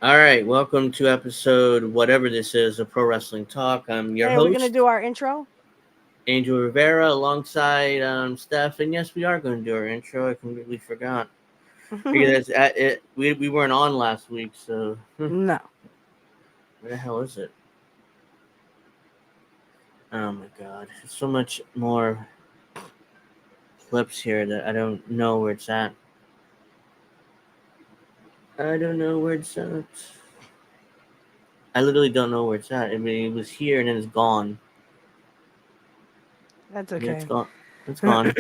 All right, welcome to episode whatever this is of Pro Wrestling Talk. I'm your Hey, we're gonna host, do our intro. Angel Rivera, alongside Steph. And yes, we are going to do our intro. I completely forgot because we weren't on last week. So No, where the hell is it? Oh my god, there's so much more clips here that I don't know where it's at. I don't know where it's at. I literally don't know where it's at. I mean, it was here and then it's gone. that's Yeah, it's okay. gone. It's gone.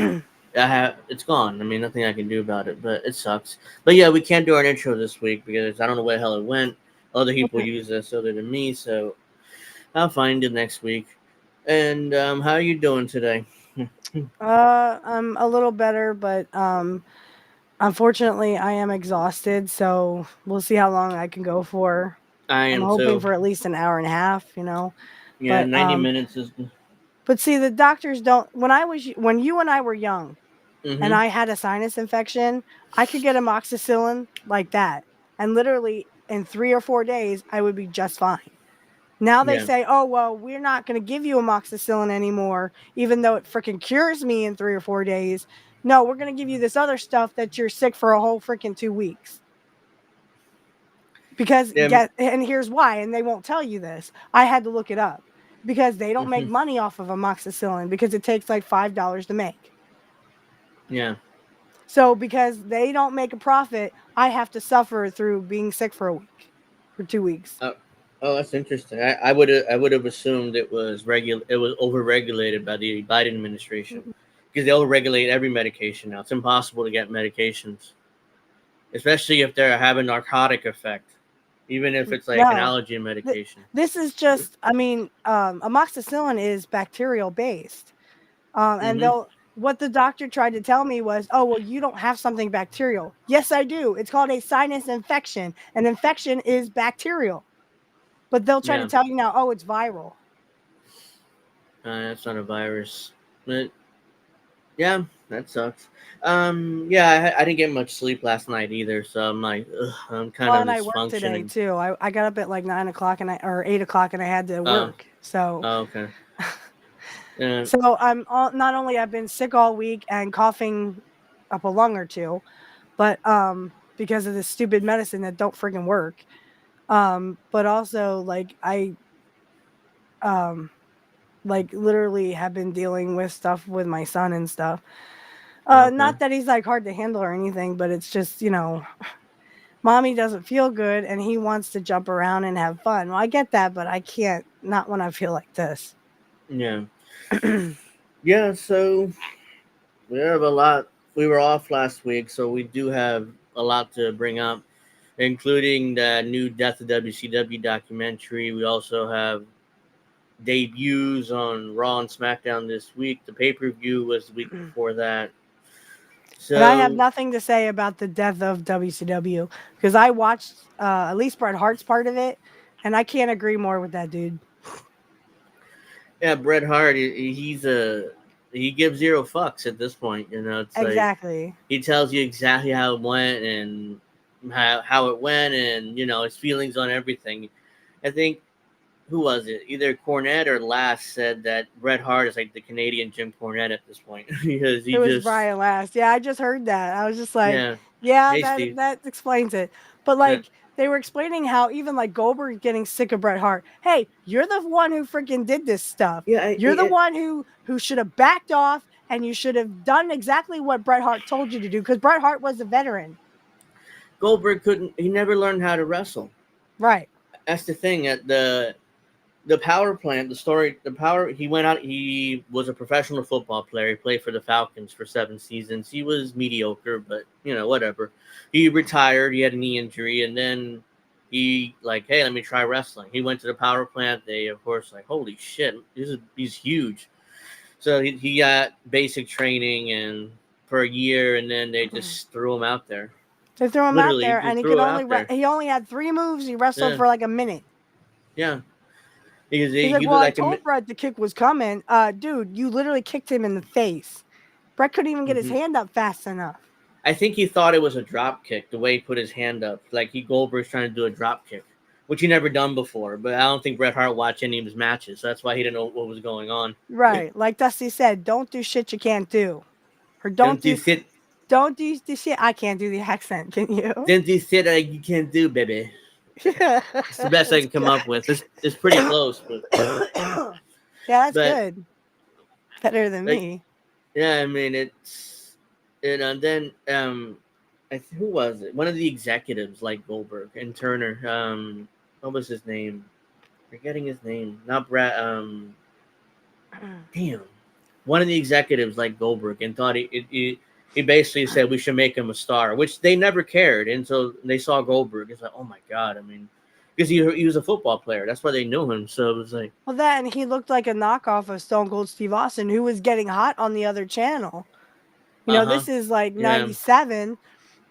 It's gone. I mean, nothing I can do about it, but it sucks. But yeah, we can't do our intro this week because I don't know where the hell it went. Other people use this other than me, so I'll find it next week. And how are you doing today? I'm a little better, but unfortunately, I am exhausted. So we'll see how long I can go for. I I'm am hoping too. for at least an hour and a half, Yeah, But 90 minutes is. see, the doctors don't. When you and I were young, and Mm-hmm. I had a sinus infection, I could get amoxicillin like that, and literally in 3 or 4 days, I would be just fine. Now they Yeah. say, "Oh, well, we're not going to give you amoxicillin anymore, even though it freaking cures me in 3 or 4 days. No, we're going to give you this other stuff that you're sick for a whole freaking 2 weeks." Because Yeah. and here's why, and they won't tell you this. I had to look it up because they don't make Mm-hmm. money off of amoxicillin because it takes like $5 to make. Yeah. So because they don't make a profit, I have to suffer through being sick for a week, for 2 weeks. Oh, oh, that's interesting. I would have assumed it was overregulated by the Biden administration because they overregulate every medication now. It's impossible to get medications, especially if they're having narcotic effect, even if it's like an No, allergy th- medication. this is just. I mean, amoxicillin is bacterial based, and Mm-hmm. they'll. What the doctor tried to tell me was, "Oh, well, you don't have something bacterial." Yes, I do. It's called a sinus infection. An infection is bacterial, but they'll try to Yeah, tell you now, "Oh, it's viral." that's not a virus, but yeah, that sucks. Yeah, I didn't get much sleep last night either, so I'm like, ugh, I'm kind Well, of and I worked today dysfunctioning. too. I got up at like 9 o'clock or 8 o'clock, and I had to Oh, work. So oh, okay. Yeah, not only I've been sick all week and coughing up a lung or two, but because of this stupid medicine that don't friggin' work. But also like I um like literally have been dealing with stuff with my son and stuff. okay. Not that he's like hard to handle or anything, but it's just, mommy doesn't feel good and he wants to jump around and have fun. Well, I get that, but I can't not when I feel like this. Yeah, yeah. So we have a lot. We were off last week, so we do have a lot to bring up, including the new Death of WCW documentary. We also have debuts on Raw and SmackDown this week. The pay per view was the week before that. And I have So nothing to say about the death of WCW because I watched at least Bret Hart's part of it, and I can't agree more with that dude. yeah, Bret Hart, he gives zero fucks at this point. It's like Exactly. he tells you exactly how it went and how it went, and his feelings on everything. I think who was it? Either Cornette or Last said that Bret Hart is like the Canadian Jim Cornette at this point because It he was just Brian Last. Yeah, I just heard that. I was just like, yeah. yeah, Hey that Steve. that explains it. But Yeah, like they were explaining how even like Goldberg getting sick of Bret Hart. Hey, you're the one who freaking did this stuff. yeah. You're the one who should have backed off and you should have done exactly what Bret Hart told you to do because Bret Hart was a veteran. Goldberg couldn't. He never learned how to wrestle. Right. That's the thing. At the power plant, the story, the power. He went out. He was a professional football player. He played for the Falcons for 7 seasons. He was mediocre, but whatever. He retired. He had a knee injury, and then he like, hey, let me try wrestling. He went to the power plant. They of course like, holy shit, he's huge. So he got basic training and for a year, and then they just threw him out there. They threw him out Literally, there they and threw him out there. he only had 3 moves. He wrestled Yeah, for like a minute. yeah. Because He's like, he "Well, looked I like told Brett the kick was coming." Dude, you literally kicked him in the face. Brett couldn't even get his mhm. hand up fast enough. I think he thought it was a drop kick the way he put his hand up, like Goldberg's trying to do a drop kick, which he never done before. But I don't think Bret Hart watched any of his matches, so that's why he didn't know what was going on. Right. Like Dusty said, don't do shit you can't do. Or Don't do shit. don't do the shit. I can't do the accent, can you? Don't do shit that you can't do, baby. Yeah. It's the best I can come up with. It's pretty close, but Yeah, that's but good. Better than like me. yeah, I mean and then who was it? One of the executives like Goldberg and Turner. What was his name? Forgetting his name. Not Brad. Damn. One of the executives like Goldberg and thought he basically said we should make him a star, which they never cared. And so they saw Goldberg. It's like, oh my god. I mean, because he was a football player. That's why they knew him. So it was like, Well, then he looked like a knockoff of Stone Cold Steve Austin, who was getting hot on the other channel. You know, uh huh, this is like yeah, 97.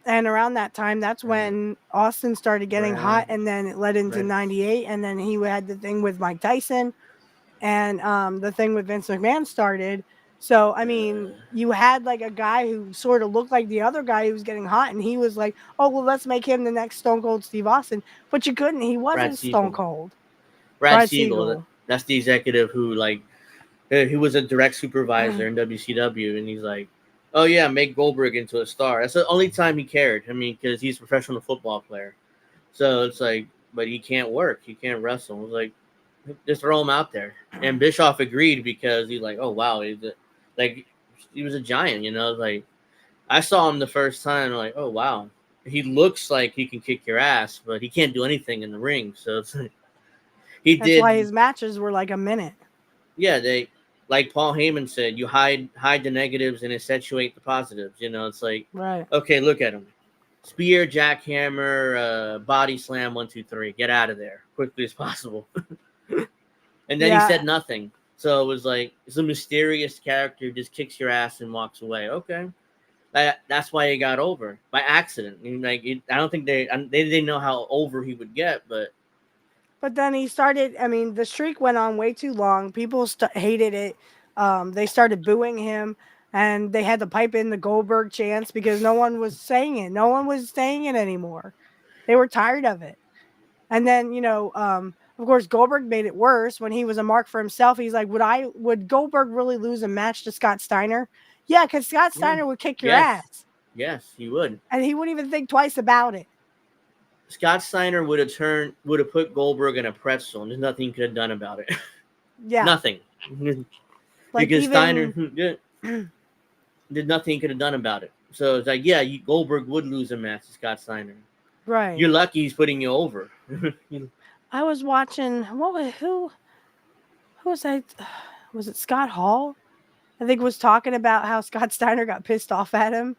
And around that time, that's right, when Austin started getting hot. right, And then it led into right. 98. And then he had the thing with Mike Tyson. And the thing with Vince McMahon started. So, I mean, you had like a guy who sort of looked like the other guy who was getting hot. And he was like, oh, well, let's make him the next Stone Cold Steve Austin. But you couldn't. He Brad wasn't Stone Siegel. Cold. Brad Brad Siegel. Siegel. That's the executive who like he was a direct supervisor in WCW, and he's like, "Oh yeah, make Goldberg into a star." That's the only time he cared. I mean, because he's a professional football player, so it's like, but he can't work, he can't wrestle. It's like, just throw him out there. And Bischoff agreed because he's like, "Oh wow, like he was a giant," you know. Like I saw him the first time, like, "Oh wow." He looks like he can kick your ass, but he can't do anything in the ring. So it's like, he That's why did his matches were like a minute. yeah, they like Paul Heyman said, you hide the negatives and accentuate the positives. You know, it's like, Right. okay, look at him. Spear, jackhammer, body slam, 1, 2, 3. Get out of there quickly as possible. And then he Yeah. said nothing. So it was like it's a mysterious character who just kicks your ass and walks away. Okay, that's why he got over by accident. I don't think they didn't know how over he would get, but But then he started, I mean, the streak went on way too long. People hated it. They started booing him and they had to pipe in the Goldberg chants because no one was saying it. No one was saying it anymore. They were tired of it. And then, of course, Goldberg made it worse when he was a mark for himself. He's like, would Goldberg really lose a match to Scott Steiner? Yeah, because Scott yeah, Steiner would kick your yes, ass. yes, he would. And he wouldn't even think twice about it. Scott Steiner would have put Goldberg in a pretzel, and there's nothing he could have done about it. Yeah. Nothing, Like because Steiner even did nothing he could have done about it. So it's like, yeah, Goldberg would lose a match to Scott Steiner. right. You're lucky he's putting you over. I was watching who was that? Was it Scott Hall? I think was talking about how Scott Steiner got pissed off at him.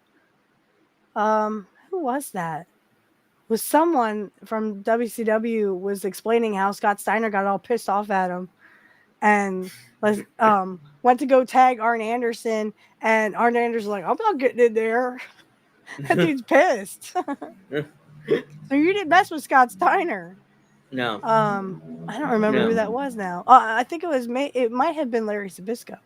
Who was that? Was someone from WCW was explaining how Scott Steiner got all pissed off at him and went to go tag Arn Anderson and Arn Anderson's like, I'm not getting in there. That dude's pissed. So you didn't mess with Scott Steiner. No, I don't remember who no, that was now. I think it might have been Larry Sabisco.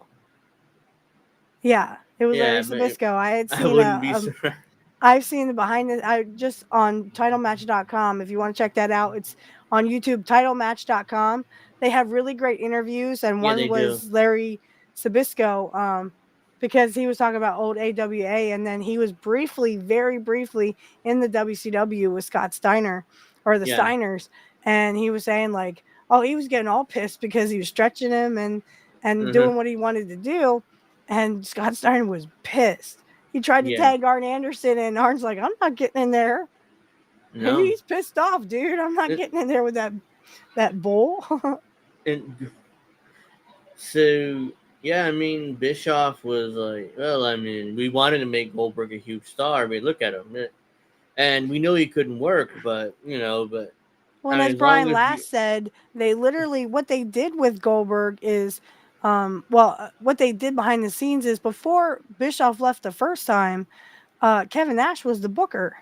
Yeah, it was Larry yeah, but Sabisco. I had I seen wouldn't be surprised. I've seen the behind the I just on titlematch.com. If you want to check that out, it's on YouTube, titlematch.com. They have really great interviews, and Yeah, one they do. was Larry Sabisco, because he was talking about old AWA, and then he was briefly, very briefly, in the WCW with Scott Steiner or the Yeah, Steiners, and he was saying like, oh, he was getting all pissed because he was stretching him and uh-huh. doing what he wanted to do, and Scott Steiner was pissed. He tried to Yeah, tag Arn Anderson, and Arn's like, I'm not getting in there. no. He's pissed off, dude. I'm not It, getting in there with that bull. and so yeah, I mean, Bischoff was like, well, I mean, we wanted to make Goldberg a huge star. I mean, look at him, and we knew he couldn't work, but Well, I and mean, as as long Brian as you, Last said, they literally what they did with Goldberg is, what they did behind the scenes is before Bischoff left the first time, Kevin Nash was the booker.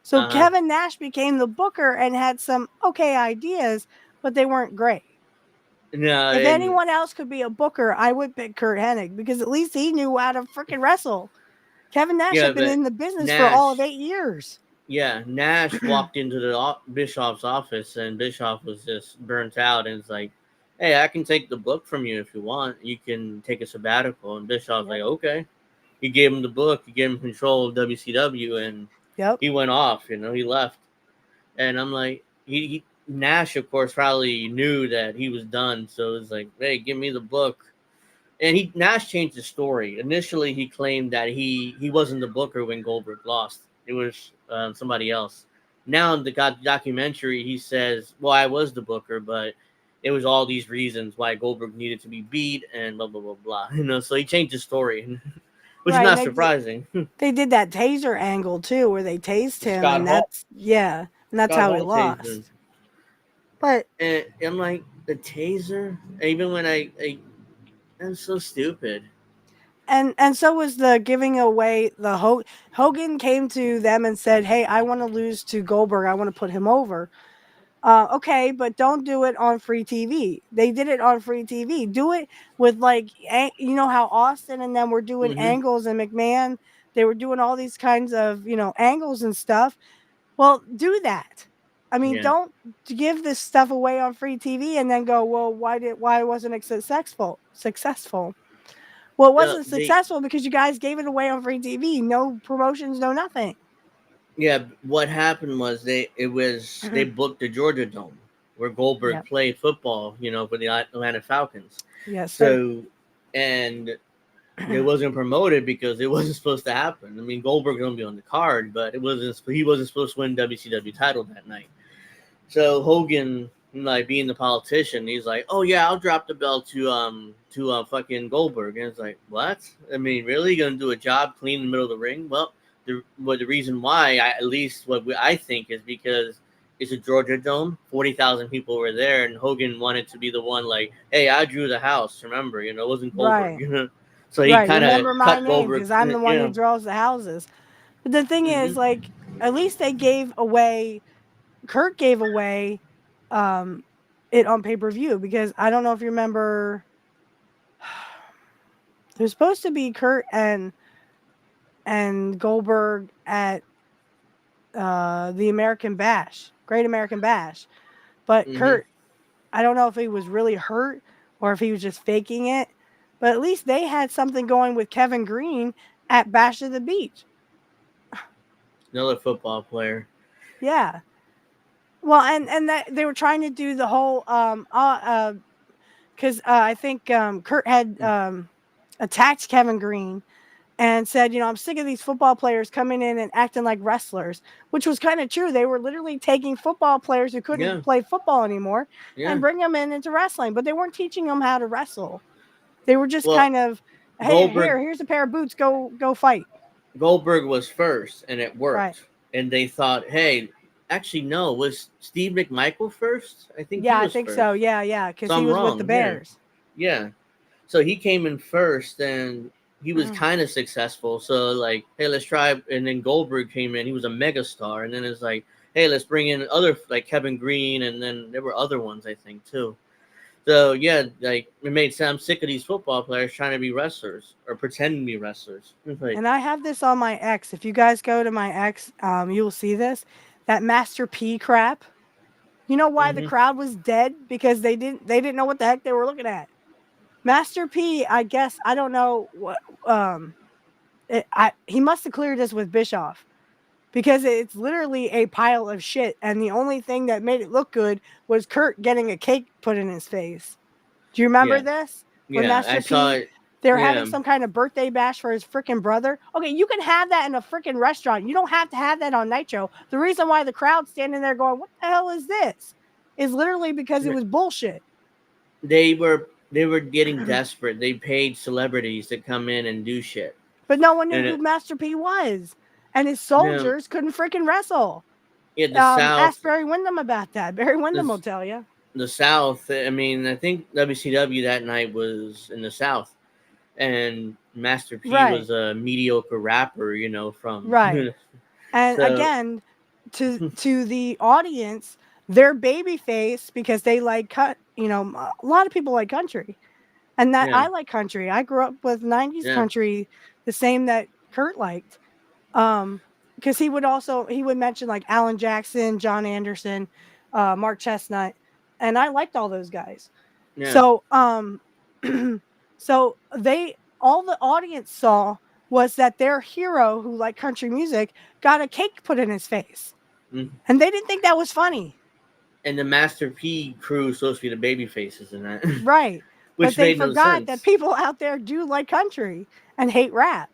So uh huh, Kevin Nash became the booker and had some okay ideas, but they weren't great. no, If and anyone else could be a booker, I would pick Kurt Hennig because at least he knew how to freaking wrestle. Kevin Nash Yeah, had been but in the business for all of Nash, 8 years. yeah, Nash walked into the Bischoff's office, and Bischoff was just burnt out, and it's like, "Hey, I can take the book from you if you want. You can take a sabbatical." And Bischoff's like, Yep. "Okay." He gave him the book. He gave him control of WCW, and Yep. he went off. He left, and I'm like, Nash, of course, probably knew that he was done, so it's like, "Hey, give me the book." And Nash changed the story. Initially, he claimed that he wasn't the booker when Goldberg lost. It was somebody else. Now in the documentary, he says, "Well, I was the booker, but it was all these reasons why Goldberg needed to be beat and blah blah blah blah." So he changed the story, which is Right. And not surprising. they did that taser angle too, where they tased him, Scott and Hall, that's Scott how he Hall tased him, lost. But and I'm like, the taser. Even when that's so stupid. and so was the giving away the Hogan came to them and said, "Hey, I want to lose to Goldberg. I want to put him over." Okay, but don't do it on free TV. They did it on free TV. Do it with like you know how Austin and them were doing Hmm. angles, and McMahon, they were doing all these kinds of angles and stuff. Well, do that. I mean, Yeah. don't give this stuff away on free TV and then go, well, why wasn't it successful? Successful. Well, it wasn't They successful because you guys gave it away on free TV. No promotions, no nothing. Yeah, what happened was they booked the Georgia Dome where Goldberg Yep. played football, for the Atlanta Falcons. Yes, sir. So, and it wasn't promoted because it wasn't supposed to happen. I mean, Goldberg gonna be on the card, but he wasn't supposed to win WCW title that night. So Hogan, like being the politician, he's like, "Oh yeah, I'll drop the belt to fucking Goldberg." And it's like, what? I mean, really, you gonna do a job clean in the middle of the ring? Well, the reason why, at least I think, is because it's a Georgia Dome, 40,000 people were there, and Hogan wanted to be the one, like, "Hey, I drew the house. Remember, it wasn't Goldberg." Right. So he Right. kind of Remember my cut name Goldberg. because I'm the one who Yeah. draws the houses. But the thing is, Hmm. like, at least they gave away, Kurt gave away um, it on pay per view because I don't know if you remember, there's supposed to be Kurt and Goldberg at the American Bash, Great American Bash. But Hmm. Kurt, I don't know if he was really hurt or if he was just faking it. But at least they had something going with Kevin Green at Bash of the Beach. Another football player. Yeah. Well, and that they were trying to do the whole because I think Kurt had attacked Kevin Green and said, I'm sick of these football players coming in and acting like wrestlers, which was kind of true. They were literally taking football players who couldn't Yeah. play football anymore and Yeah. bring them into wrestling, but they weren't teaching them how to wrestle. They were just Well, kind of, hey, Goldberg here's a pair of boots, go fight. Goldberg was first, and it Right. worked. And they thought, hey, actually, no, was Steve McMichael first? I think he Yeah, I was think so. first. Yeah, because So he I'm was with the wrong. Yeah, Bears. yeah. So he came in first, and he was kind of successful. So like, hey, let's try. And then Goldberg came in. He was a megastar, and then it's like, hey, let's bring in other like Kevin Green, and then there were other ones I think too. So yeah, like it made sense. I'm sick of these football players trying to be wrestlers or pretending to be wrestlers. Like, And I have this on my X. If you guys go to my X, you will see this. That Master P crap. You know why the mm-hmm. crowd was dead? Because they didn't know what the heck they were looking at. Master P, I guess I don't know what he must have cleared this with Bischoff because it's literally a pile of shit, and the only thing that made it look good was Kurt getting a cake put in his face. Do you remember Yeah, this? When yeah, I Master saw P, it. they were having Yeah, some kind of birthday bash for his freaking brother. Okay, you can have that in a freaking restaurant. You don't have to have that on Nitro. The reason why the crowd's standing there going, "What the hell is this?" is literally because it was bullshit. they were getting desperate. They paid celebrities to come in and do shit. But no one knew And who Master P was, and his now, soldiers couldn't freaking wrestle. yeah, the Ask South, Barry Windham about that. Barry Windham the will tell you. the South. I mean, I think WCW that night was in the South, and Master P Right, was a mediocre rapper. From right. And so again, to the audience, they're babyface because they like cut. A lot of people like country, and that yeah, I like country. I grew up with '90s yeah, country, the same that Kurt liked. Because he would mention like Alan Jackson, John Anderson, Mark Chestnut, and I liked all those guys. Yeah. So so all the audience saw was that their hero who liked country music got a cake put in his face. Mm. And they didn't think that was funny. And the Master P crew is supposed to be the baby faces in that, Right. But which they made no forgot that sense. people out there do like country and hate rap.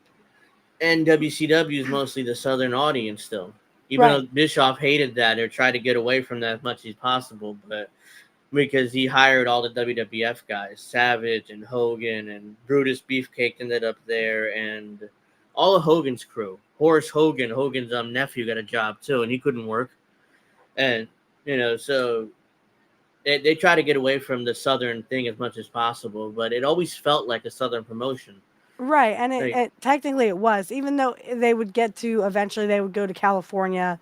And WCW is mostly the Southern audience still. Even Right. though Bischoff hated that or tried to get away from that as much as possible, but because he hired all the WWF guys, Savage and Hogan and Brutus Beefcake ended up there, and all of Hogan's crew. Horace Hogan, Hogan's nephew, got a job too, and he couldn't work. And so they try to get away from the Southern thing as much as possible, but it always felt like a Southern promotion. Right, and Like, it technically it was, even though they would get to eventually they would go to California,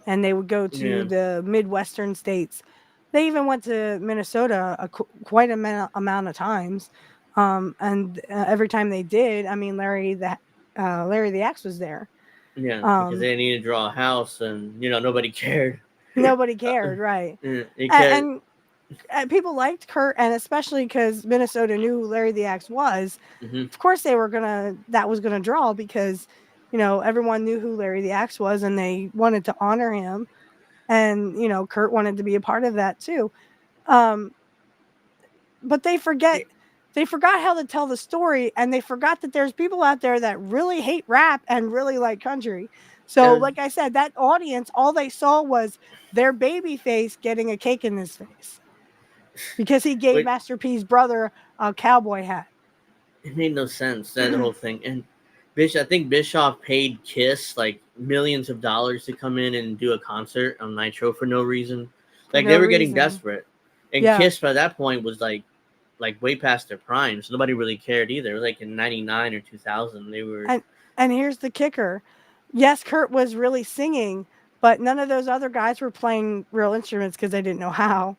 and they would go to yeah, the Midwestern states. They even went to Minnesota quite a amount of times, and every time they did, I mean Larry the Axe was there. yeah, because Um, they needed to draw a house, and nobody cared. Nobody cared, right? Because And people liked Kurt, and especially because Minnesota knew who Larry the Axe was. mm-hmm, Of course, that was gonna draw because everyone knew who Larry the Axe was, and they wanted to honor him, and Kurt wanted to be a part of that too. Um, but they forgot how to tell the story, and they forgot that there's people out there that really hate rap and really like country. So, and like I said, that audience, all they saw was their baby face getting a cake in his face because he gave but Master P's brother a cowboy hat. it made no sense, that whole thing. And I think Bischoff paid Kiss like millions of dollars to come in and do a concert on Nitro for no reason. For Like no they were getting reason. desperate, and Yeah. Kiss by that point was like way past their prime, so nobody really cared either. It was like in '99 or 2000, they were. And here's the kicker. Yes, Kurt was really singing, but none of those other guys were playing real instruments because they didn't know how.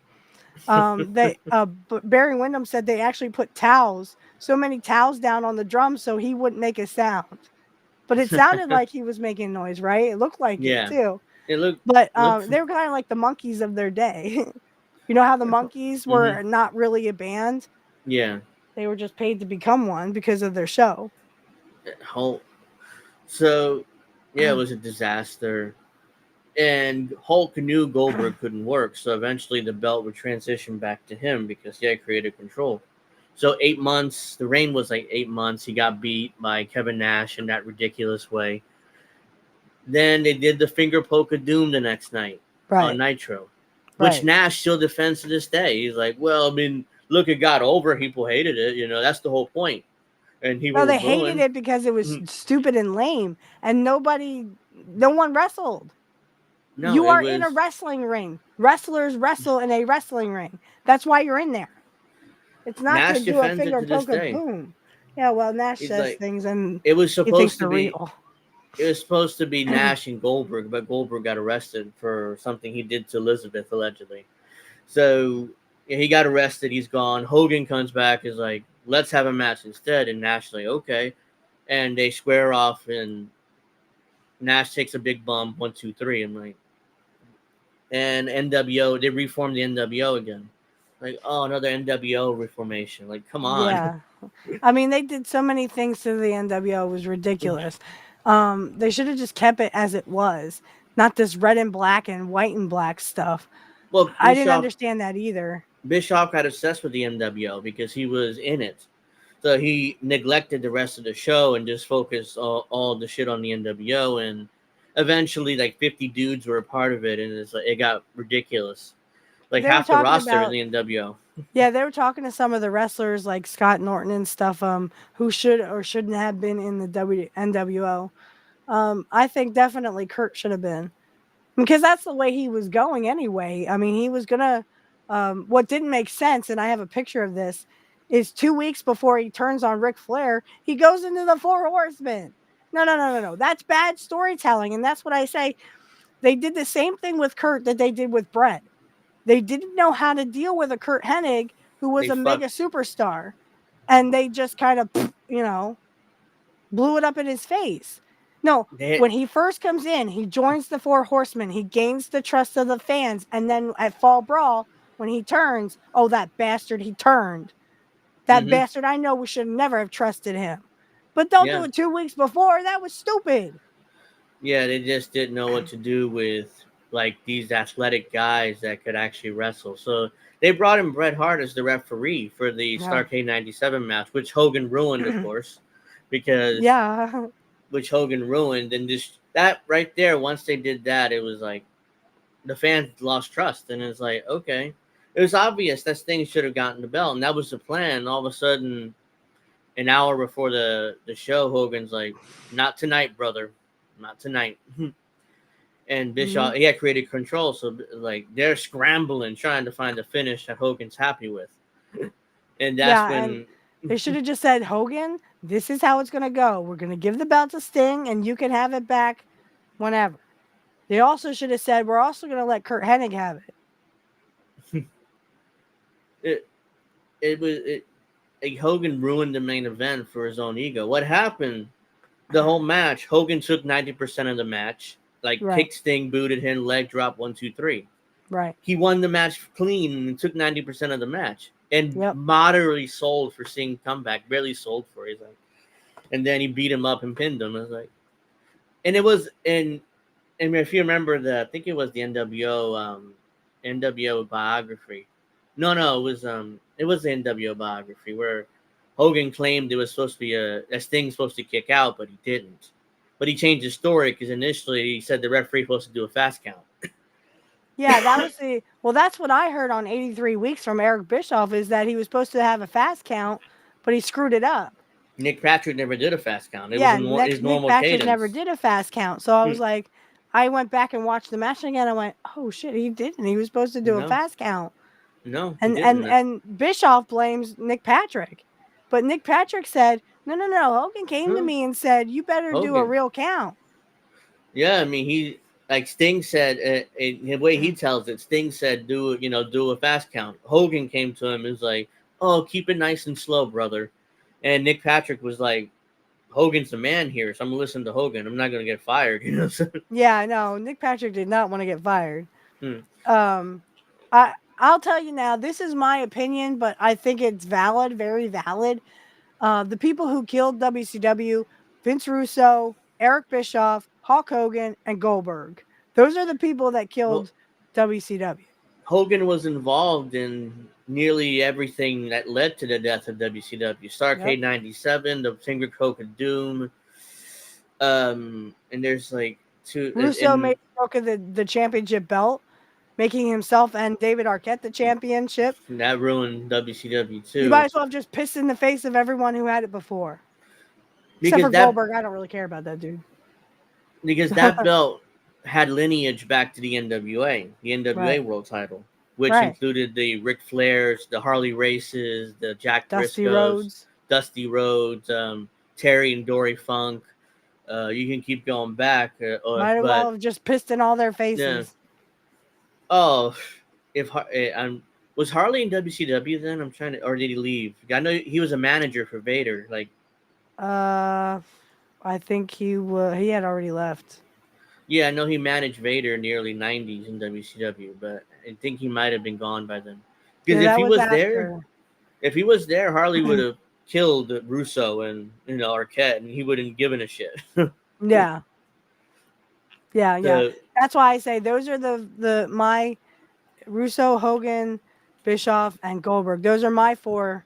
Barry Windham said they actually put so many towels down on the drums so he wouldn't make a sound. But it sounded like he was making noise, right? It looked like it Yeah, too. it But looked. they were kind of like the Monkees of their day. You know how the Monkees Mm-hmm. were not really a band? Yeah, They were just paid to become one because of their show. Hulk. So yeah, it was a disaster. And Hulk knew Goldberg couldn't work, so eventually the belt would transition back to him because he had creative control. So 8 months, the reign was like 8 months. He got beat by Kevin Nash in that ridiculous way. Then they did the finger poke of doom the next night on Right. Nitro, which Right. Nash still defends to this day. He's like, well, I mean, look, it got over. People hated it. That's the whole point. And people No, were they hated booing. it because it was stupid and lame, and no one wrestled. No, You it are in a was wrestling ring. Wrestlers wrestle in a wrestling ring. That's why you're in there. It's not to Nash do a defends it finger to this poke of day. boom. Yeah, well, Nash He's says like, things and it was he thinks supposed to they're be real. it was supposed to be Nash and Goldberg, but Goldberg got arrested for something he did to Elizabeth allegedly. So yeah, he got arrested. He's gone. Hogan comes back, is like, let's have a match instead. And Nash like, okay, and they square off, and Nash takes a big bump. 1, 2, 3. I'm like, and NWO, they reformed the NWO again. Like, oh, another NWO reformation. Like, come on. Yeah. I mean, they did so many things to the NWO. It was ridiculous. They should have just kept it as it was, not this red and black and white and black stuff. Well, I didn't understand that either. Bischoff got obsessed with the NWO because he was in it. So he neglected the rest of the show and just focused all the shit on the NWO. And eventually, like 50 dudes were a part of it, and it got ridiculous. Like They were half the talking roster about in the NWO. Yeah, they were talking to some of the wrestlers like Scott Norton and stuff, who should or shouldn't have been in the NWO. I think definitely Kurt should have been because that's the way he was going anyway. I mean, he was gonna. What didn't make sense, and I have a picture of this, is 2 weeks before he turns on Ric Flair, he goes into the Four Horsemen. No, no, no, no, no. That's bad storytelling, and that's what I say. They did the same thing with Kurt that they did with Brett. They didn't know how to deal with a Kurt Hennig who was They a mega fucked. superstar, and they just kind of, blew it up in his face. No, They, when he first comes in, he joins the Four Horsemen. He gains the trust of the fans, and then at Fall Brawl, when he turns, oh, that bastard, he turned. That mm-hmm, bastard, I know we should never have trusted him. But don't do yeah, it 2 weeks before. That was stupid. yeah, they just didn't know what to do with like these athletic guys that could actually wrestle. So they brought in Bret Hart as the referee for the Yeah. Starrcade '97 match, which Hogan ruined, of course, because Yeah. which Hogan ruined, and just that right there. Once they did that, it was like the fans lost trust, and it's like, okay, it was obvious that Sting should have gotten the belt, and that was the plan. And all of a sudden, an hour before the show, Hogan's like, "Not tonight, brother, not tonight." And Hmm. Bischoff, he had created control, so like they're scrambling trying to find a finish that Hogan's happy with, and that's Yeah, and when, they should have just said, Hogan, this is how it's going to go. We're going to give the belt to Sting, and you can have it back whenever. They also should have said, we're also going to let Kurt Hennig have it. it it was it like Hogan ruined the main event for his own ego. What happened? The whole match, Hogan took 90% of the match, like Right, kicked Sting, booted him, leg drop, 1, 2, 3. right. He won the match clean and took 90% of the match, and Yep. moderately sold for Sting comeback, barely sold for. He's like, and then he beat him up and pinned him. I was like, and it was and if you remember I think it was the NWO biography. No, it was the NWO biography where Hogan claimed it was supposed to be a Sting supposed to kick out, but he didn't. But he changed his story because initially he said the referee was supposed to do a fast count. Yeah, that was that's what I heard on 83 Weeks from Eric Bischoff is that he was supposed to have a fast count, but he screwed it up. Nick Patrick never did a fast count. It was Yeah, his Nick normal Patrick never cadence. did a fast count. So I Hmm. was like, I went back and watched the match again. I went, oh shit, he didn't. He was supposed to do a No, fast count. no, he And didn't. and Bischoff blames Nick Patrick. But Nick Patrick said, no, no, no. Hogan came to Huh? me and said, you better do a Hogan. real count. Yeah, I mean he like Sting said the way he tells it. Sting said do a fast count. Hogan came to him and was like, oh, keep it nice and slow, brother. And Nick Patrick was like, Hogan's the man here, so I'm gonna listen to Hogan. I'm not gonna get fired, you know. Yeah, no, Nick Patrick did not want to get fired. Hmm. Um, I'll tell you now, this is my opinion, but I think it's valid, very valid. The people who killed WCW, Vince Russo, Eric Bischoff, Hulk Hogan, and Goldberg. Those are the people that Well, killed WCW. Hogan was involved in nearly everything that led to the death of WCW. Yep. Starrcade '97, the Finger Coke of Doom, and there's like two, Russo made broke of the championship belt, making himself and David Arquette the championship. and that ruined WCW You might too, as well have just pissed in the face of everyone who had it before. Except because for Goldberg. I don't really care about that dude. that belt had lineage back to the NWA, the NWA Right. World Title, which Right. included the Ric Flairs, the Harley Races, the Jack Dusty Briscoes, Rhodes. Dusty Rhodes, Terry and Dory Funk. You can keep going back, Might as well but have just pissed in all their yeah. faces. Oh, if was Harley in WCW then? I'm trying to, or did he leave? I know he was a manager for Vader. Like, I think he had already left. yeah, I know he managed Vader in the early '90s in WCW, but I think he might have been gone by then. Because Yeah, if that he was was there, after. Harley would have killed Russo and Arquette, and he wouldn't have given a shit. Yeah. Yeah, yeah. The That's why I say those are my Russo, Hogan, Bischoff, and Goldberg. Those are my four.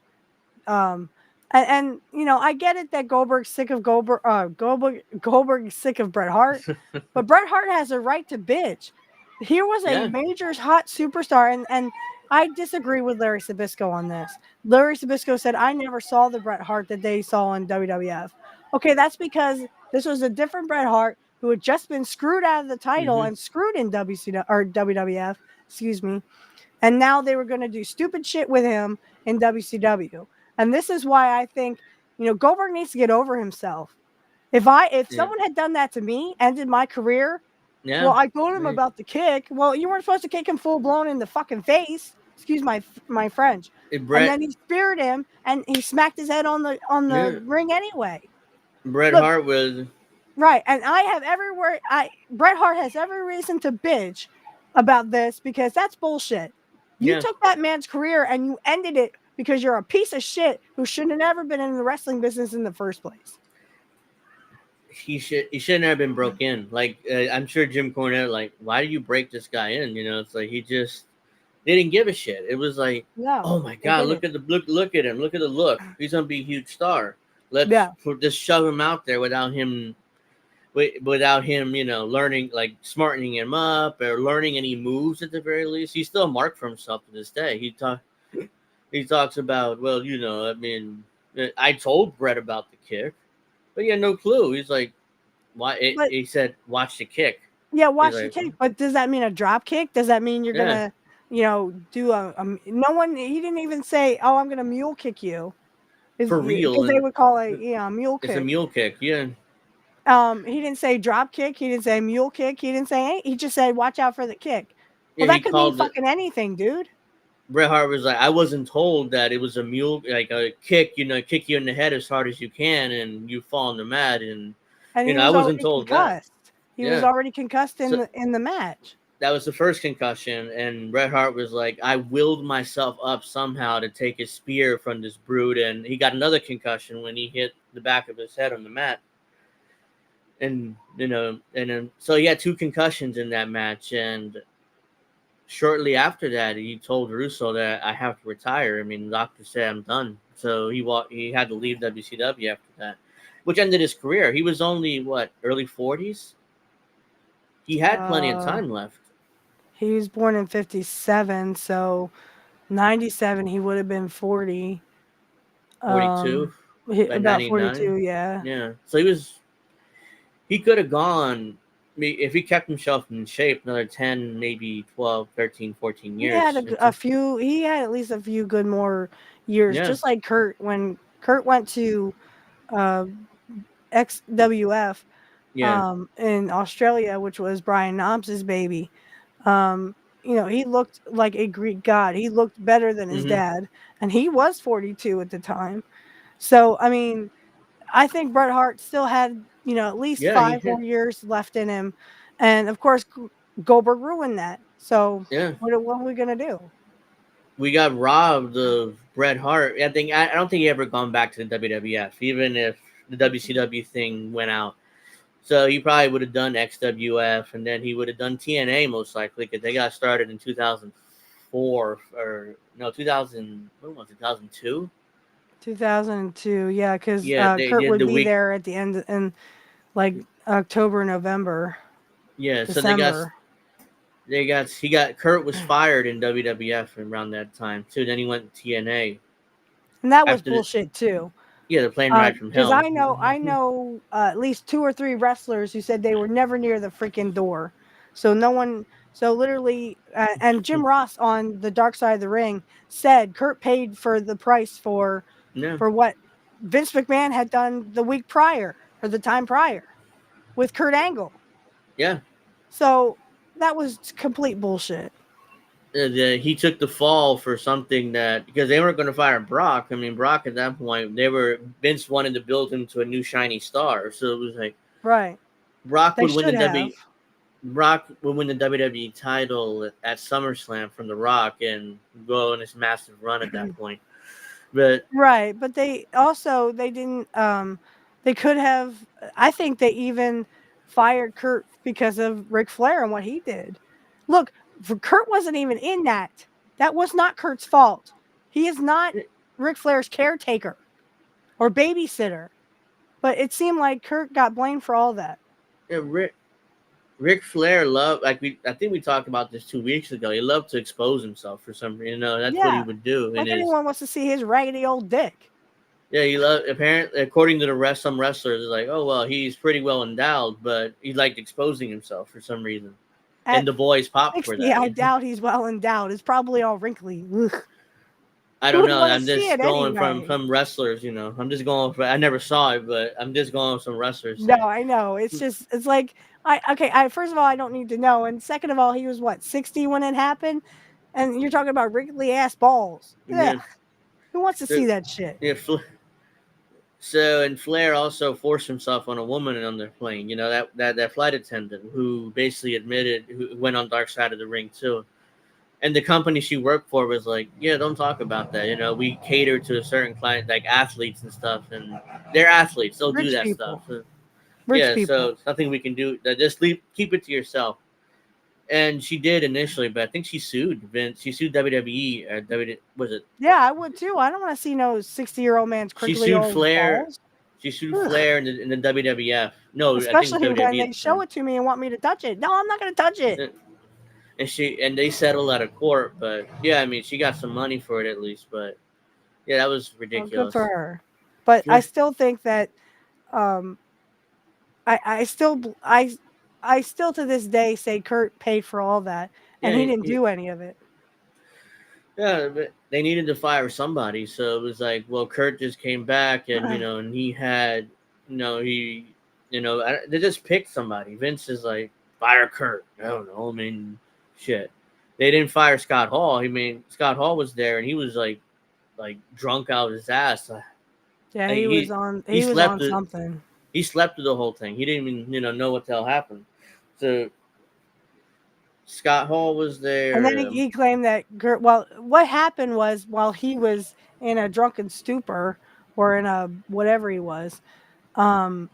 And I get it that Goldberg's sick of Goldberg's sick of Bret Hart, but Bret Hart has a right to bitch. Here was a yeah, major hot superstar, and I disagree with Larry Sabisco on this. Larry Sabisco said, I never saw the Bret Hart that they saw in WWF. Okay, that's because this was a different Bret Hart who had just been screwed out of the title mm-hmm. and screwed in WCW or WWF, excuse me. And now they were going to do stupid shit with him in WCW. And this is why I think, Goldberg needs to get over himself. If Yeah, someone had done that to me, ended my career, well, yeah. I told him about the kick. Well, you weren't supposed to kick him full blown in the fucking face. Excuse my French. And Brett, then he speared him and he smacked his head on the yeah, ring anyway. Bret Look, Hart was Right, and Bret Hart has every reason to bitch about this because that's bullshit. You Yeah, took that man's career and you ended it because you're a piece of shit who should have never been in the wrestling business in the first place. he shouldn't have been broke in. Like I'm sure Jim Cornette, like, why do you break this guy in? You know, it's like he just they didn't give a shit. It was like, No, oh my they god, didn't. look at him, look at the look. He's gonna be a huge star. Let's Yeah, just shove him out there without him, you know, learning, like smartening him up or learning any moves at the very least. He's still a mark for himself to this day. He talks about, well, you know, I mean, I told Brett about the kick, but he had no clue. He's like, why? but He said, watch the kick. yeah, He's watch the like, kick. But does that mean a drop kick? Does that mean you're yeah, gonna, do no one? He didn't even say, "Oh, I'm gonna mule kick you," is for real, because they and would call it, a mule it's a kick. mule kick. Yeah, He didn't say drop kick. He didn't say mule kick. He didn't say any, he just said watch out for the kick. Well, yeah. that He could mean called it. fucking anything, dude. Bret Hart was like, I wasn't told that it was a mule, like a kick, you know, kick you in the head as hard as you can, and you fall on the mat, and And you he know, I was wasn't already told that. concussed. He was Yeah, already concussed so in the match. that was the first concussion, and Bret Hart was like, I willed myself up somehow to take a spear from this brute, and he got another concussion when he hit the back of his head on the mat, and you know, and then so he had two concussions in that match, and shortly after that, he told Russo that I have to retire. I mean, the doctor said I'm done, so he had to leave WCW after that, which ended his career. He was only what, early 40s. He had plenty of Uh, time left. he was born in 57, so 97 he would have been 40. 42 by About 99. 42, yeah. Yeah. So he could have gone if he kept himself in shape another 10, maybe 12, 13, 14 He had years. a few. He had at least a few good more years, Yeah. just like Kurt. When Kurt went to uh, XWF Yeah. in Australia, which was Brian Knobs's baby, he looked like a Greek god. He looked better than his Mhm. dad, and he was 42 at the time. So, I mean, I think Bret Hart still had, at least Yeah, he 5 hit. more years left in him, and of course, Goldberg ruined that. So, Yeah. what are we gonna do? We got robbed of Bret Hart. I don't think he ever gone back to the WWF, even if the WCW thing went out. So he probably would have done XWF, and then he would have done TNA most likely because they got started in 2004 or no 2000. What was it? 2002. 2002, yeah, because Yeah, they Kurt did would the be week. there at the end in like October, November, Yeah, so December, he got Kurt was fired in WWF around that time too. Then he went to TNA and that was after the bullshit too. yeah the plane ride from Because hell. I know at least 2 or 3 wrestlers who said they were never near the freaking door. So no one, so literally, and Jim Ross on the Dark Side of the Ring said Kurt paid for the price Yeah, for what Vince McMahon had done the week prior or the time prior with Kurt Angle. yeah. So that was complete bullshit. He took the fall for something that because they weren't going to fire Brock. I mean, Brock at that point Vince wanted to build him to a new shiny star, so it was like Right. Brock They would win the should have. W. Brock would win the WWE title at SummerSlam from The Rock and go on this massive run at that point. But Right, but they didn't they could have I think they even fired Kurt because of Ric Flair and what he did. Look, Kurt wasn't even in that. That was not Kurt's fault. He is not Ric Flair's caretaker or babysitter. But it seemed like Kurt got blamed for all that. yeah, Ric Flair loved I think we talked about this 2 weeks ago. He loved to expose himself for some reason. You know, that's what he Yeah. would do in Like his. anyone wants to see his raggedy old dick. Yeah, he loved apparently according to some wrestlers, it's like, oh well, he's pretty well endowed, but he liked exposing himself for some reason, and At the boys popped for 60, that. I doubt he's well endowed. It's probably all wrinkly. Ugh. I Who don't would know. want to I'm see just it going from anyway? some wrestlers. You know, I'm just going for. I never saw it, but I'm just going with some wrestlers No, say. I know. It's like I first of all I don't need to know, and second of all he was what 60 when it happened, and you're talking about wrinkly ass balls. Yeah, Yeah, who wants to see that shit? yeah. So, and Flair also forced himself on a woman on their plane. You know, that flight attendant who basically admitted, who went on Dark Side of the Ring too. And the company she worked for was like, yeah, don't talk about that. You know, we cater to a certain client, like athletes and stuff, and they're athletes. They'll do Rich that stuff. people. So, Rich yeah, people. so it's nothing we can do. Just keep it to yourself. And she did initially, but I think she sued Vince. She sued WWE. Was it? Yeah, I would too. I don't want to see no 60-year-old man's She crinkly sued old Flair. balls. She sued Ugh. Flair in the WWF. No, I think it was Especially when WWE they at the show time. it to me and want me to touch it. No, I'm not going to touch it. And they settled out of court. But yeah, I mean, she got some money for it at least. But yeah, that was Well, good for ridiculous. her. But I Yeah, still think that um, I still to this day say Kurt paid for all that, and he yeah, didn't do any of it. yeah. But they needed to fire somebody, so it was like, well, Kurt just came back, and and he had, he, they just picked somebody. Vince is like, fire Kurt. I don't know. I mean, shit. They didn't fire Scott Hall. I mean, Scott Hall was there, and he was like drunk out of his ass. Yeah, Like he he was slept on the something. he slept through the whole thing. He didn't even know what the hell happened. So Scott Hall was And then there. he claimed that Kurt. Well, what happened was while he was in a drunken stupor or in a whatever he was, um,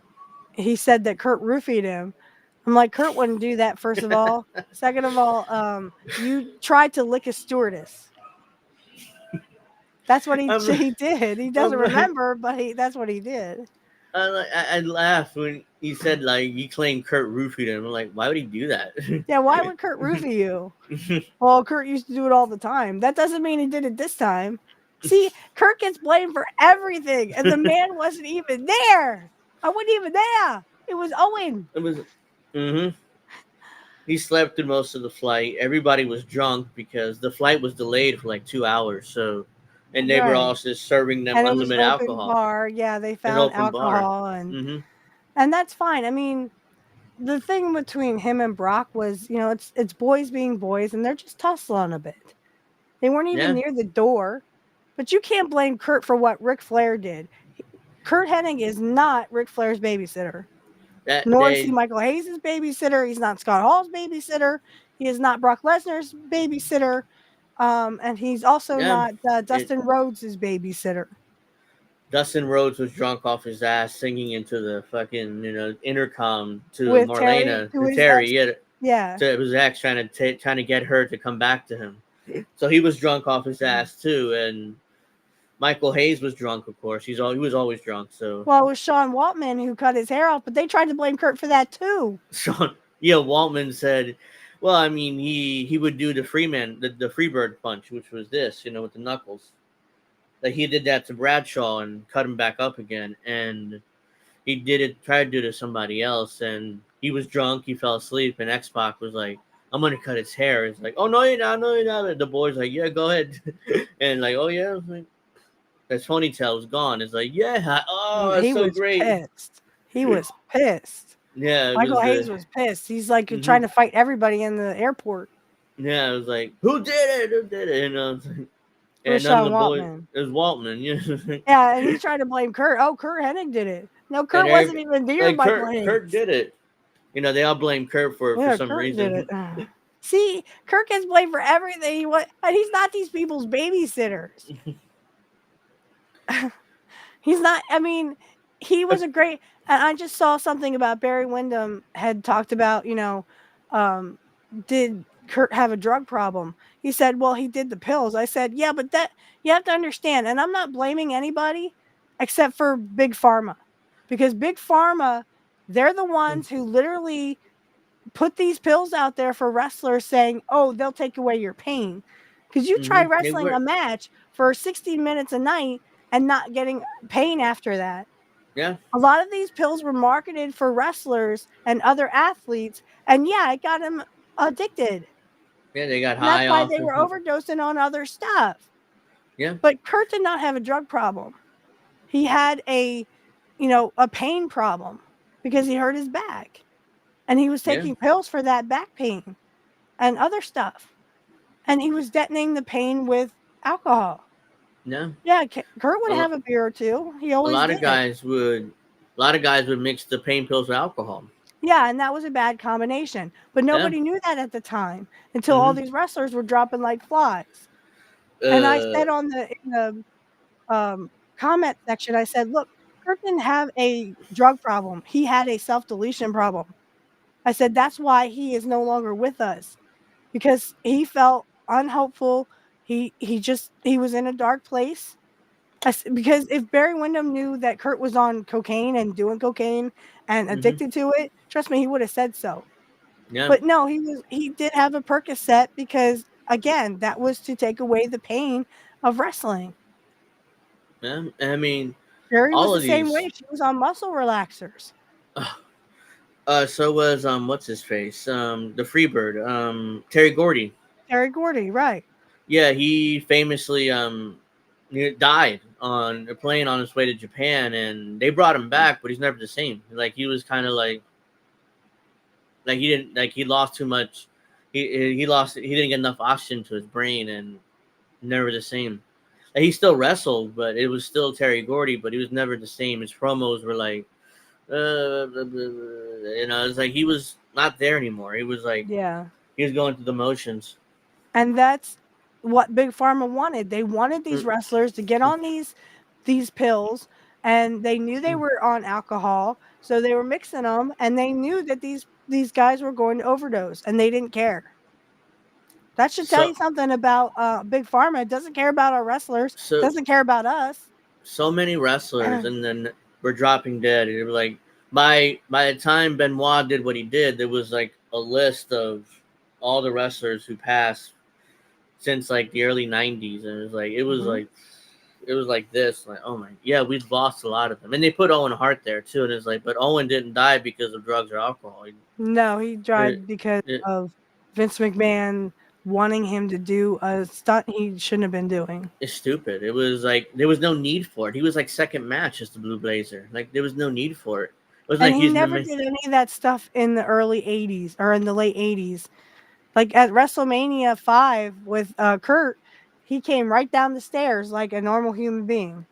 he said that Kurt roofied him. I'm like, Kurt wouldn't do that. First of all, second of all, you tried to lick a stewardess. That's what I'm, he did. He doesn't I'm like, remember, but that's what he did. I laughed when he said like he claimed Kurt roofied him. I'm like, why would he do that? Yeah, why would Kurt roofie you? Well, Kurt used to do it all the time. That doesn't mean he did it this time. See, Kurt gets blamed for everything, and the man wasn't even there. I wasn't even there. It was Owen. It was. Mm-hmm. He slept through most of the flight. Everybody was drunk because the flight was delayed for like 2 hours. So, and they were Right. also serving them And it was unlimited open alcohol. bar. Yeah, they An found open bar. alcohol Mm-hmm. and that's fine. I mean, the thing between him and Brock was, it's boys being boys and they're just tussling a bit. They weren't even Yeah. near the door. But you can't blame Kurt for what Ric Flair did. Kurt Hennig is not Ric Flair's babysitter. That Nor is he they. Michael Hayes' babysitter. He's not Scott Hall's babysitter. He is not Brock Lesnar's babysitter. And he's also Yeah. not It. Dustin Rhodes' babysitter. Dustin Rhodes was drunk off his ass singing into the fucking intercom to With Terry, Marlena, who to is Terry. ex. Yeah, Yeah. to his ex, trying to get her to come back to him. So he was drunk off his ass too, and Michael Hayes was drunk. Of course, he was always drunk. So Well, it was Sean Waltman who cut his hair off, but they tried to blame Kurt for that too. Sean, yeah, Waltman said, well, I mean, he would do the Freeman, the Freebird punch, which was this, with the knuckles. Like he did that to Bradshaw and cut him back up again, and he tried to do it to somebody else, and he was drunk. He fell asleep, and X-Pac was like, "I'm gonna cut his hair." It's like, "Oh no, you're not! No, you're not!" And the boy's like, "Yeah, go ahead," and like, "Oh yeah," like, his ponytail was gone. It's like, "Yeah, oh, that's He so was great." pissed. He was pissed. Yeah, it Michael was Hayes was pissed. He's like mm-hmm. trying to fight everybody in the airport. Yeah, it was like, "Who did it? Who did it?" It was And none of Sean the boys. Waltman. It was Waltman. Yeah, Yeah, and he's trying to blame Kurt. Oh, Kurt Hennig did it. No, and Kurt wasn't even near like Michael Kurt Hayes. did it. They all blame Kurt for Yeah, some Kurt did reason. it. See, Kurt gets blamed for everything. And he's not these people's babysitters. He's not. I mean, he was a great. And I just saw something about Barry Windham had talked about. Did Kurt have a drug problem? He said, "Well, he did the pills." I said, "Yeah, but that you have to understand." And I'm not blaming anybody except for Big Pharma, because Big Pharma, they're the ones who literally put these pills out there for wrestlers, saying, "Oh, they'll take away your pain." Because you try They wrestling were, a match for 60 minutes a night and not getting pain after that. yeah, A lot of these pills were marketed for wrestlers and other athletes, and yeah, it got them addicted. yeah. They got And that's high why off they it. were overdosing on other stuff. Yeah, But Kurt did not have a drug problem. He had a pain problem because he hurt his back. And he was yeah, taking pills for that back pain and other stuff. And he was detonating the pain with alcohol. No, Yeah, Kurt would a, have lo- a beer or two. He a always lot of did. guys would. A lot of guys would mix the pain pills with alcohol. Yeah, and that was a bad combination. But Yeah. nobody knew that at the time until all Mm-hmm. these wrestlers were dropping like flies. And I Uh. said on the in the comment section, I said, "Look, Kurt didn't have a drug problem. He had a self-deletion problem." I said, "That's why he is no longer with us because he felt unhopeful. He was in a dark place." Because if Barry Windham knew that Kurt was on cocaine and doing cocaine and Mm-hmm. addicted to it, trust me, he would have said so. Yeah. But no, he did have a Percocet because again, that was to take away the pain of wrestling. Yeah. I mean, Sherry was all the of same these. way. She was on muscle relaxers. So was what's his face? The Freebird. Terry Gordy. Terry Gordy, right. Yeah, he famously died on a plane on his way to Japan, and they brought him back, but he's never the same. Like he was kind of like he didn't like he lost too much. He didn't get enough oxygen to his brain, and never the same. Like, he still wrestled, but it was still Terry Gordy, but he was never the same. His promos were like, blah, blah, blah. It's like he was not there anymore. He was like Yeah. he was going through the motions. And that's what Big Pharma wanted. They wanted these Mm, wrestlers to get on these pills, and they knew they mm. were on alcohol, so they were mixing them, and they knew that these guys were going to overdose, and they didn't care. That should tell So you something about Big Pharma. It doesn't care about our wrestlers, so doesn't care about us. so many wrestlers, and then were dropping dead. It was like by the time Benoit did what he did, there was like a list of all the wrestlers who passed since like the early '90s, and Mhm. it was like this, like oh my yeah, we've lost a lot of them, and they put Owen Hart there too, and it's like, but Owen didn't die because of drugs or alcohol. No, he It, died because it, of Vince McMahon wanting him to do a stunt he shouldn't have been doing. it's stupid. It was like there was no need for it. He was like second match as the Blue Blazer. Like there was no need for it. It wasn't And like he he's in the never did any of that stuff in the early 80s or in the late 80s. Like at WrestleMania 5 with Kurt, he came right down the stairs like a normal human being.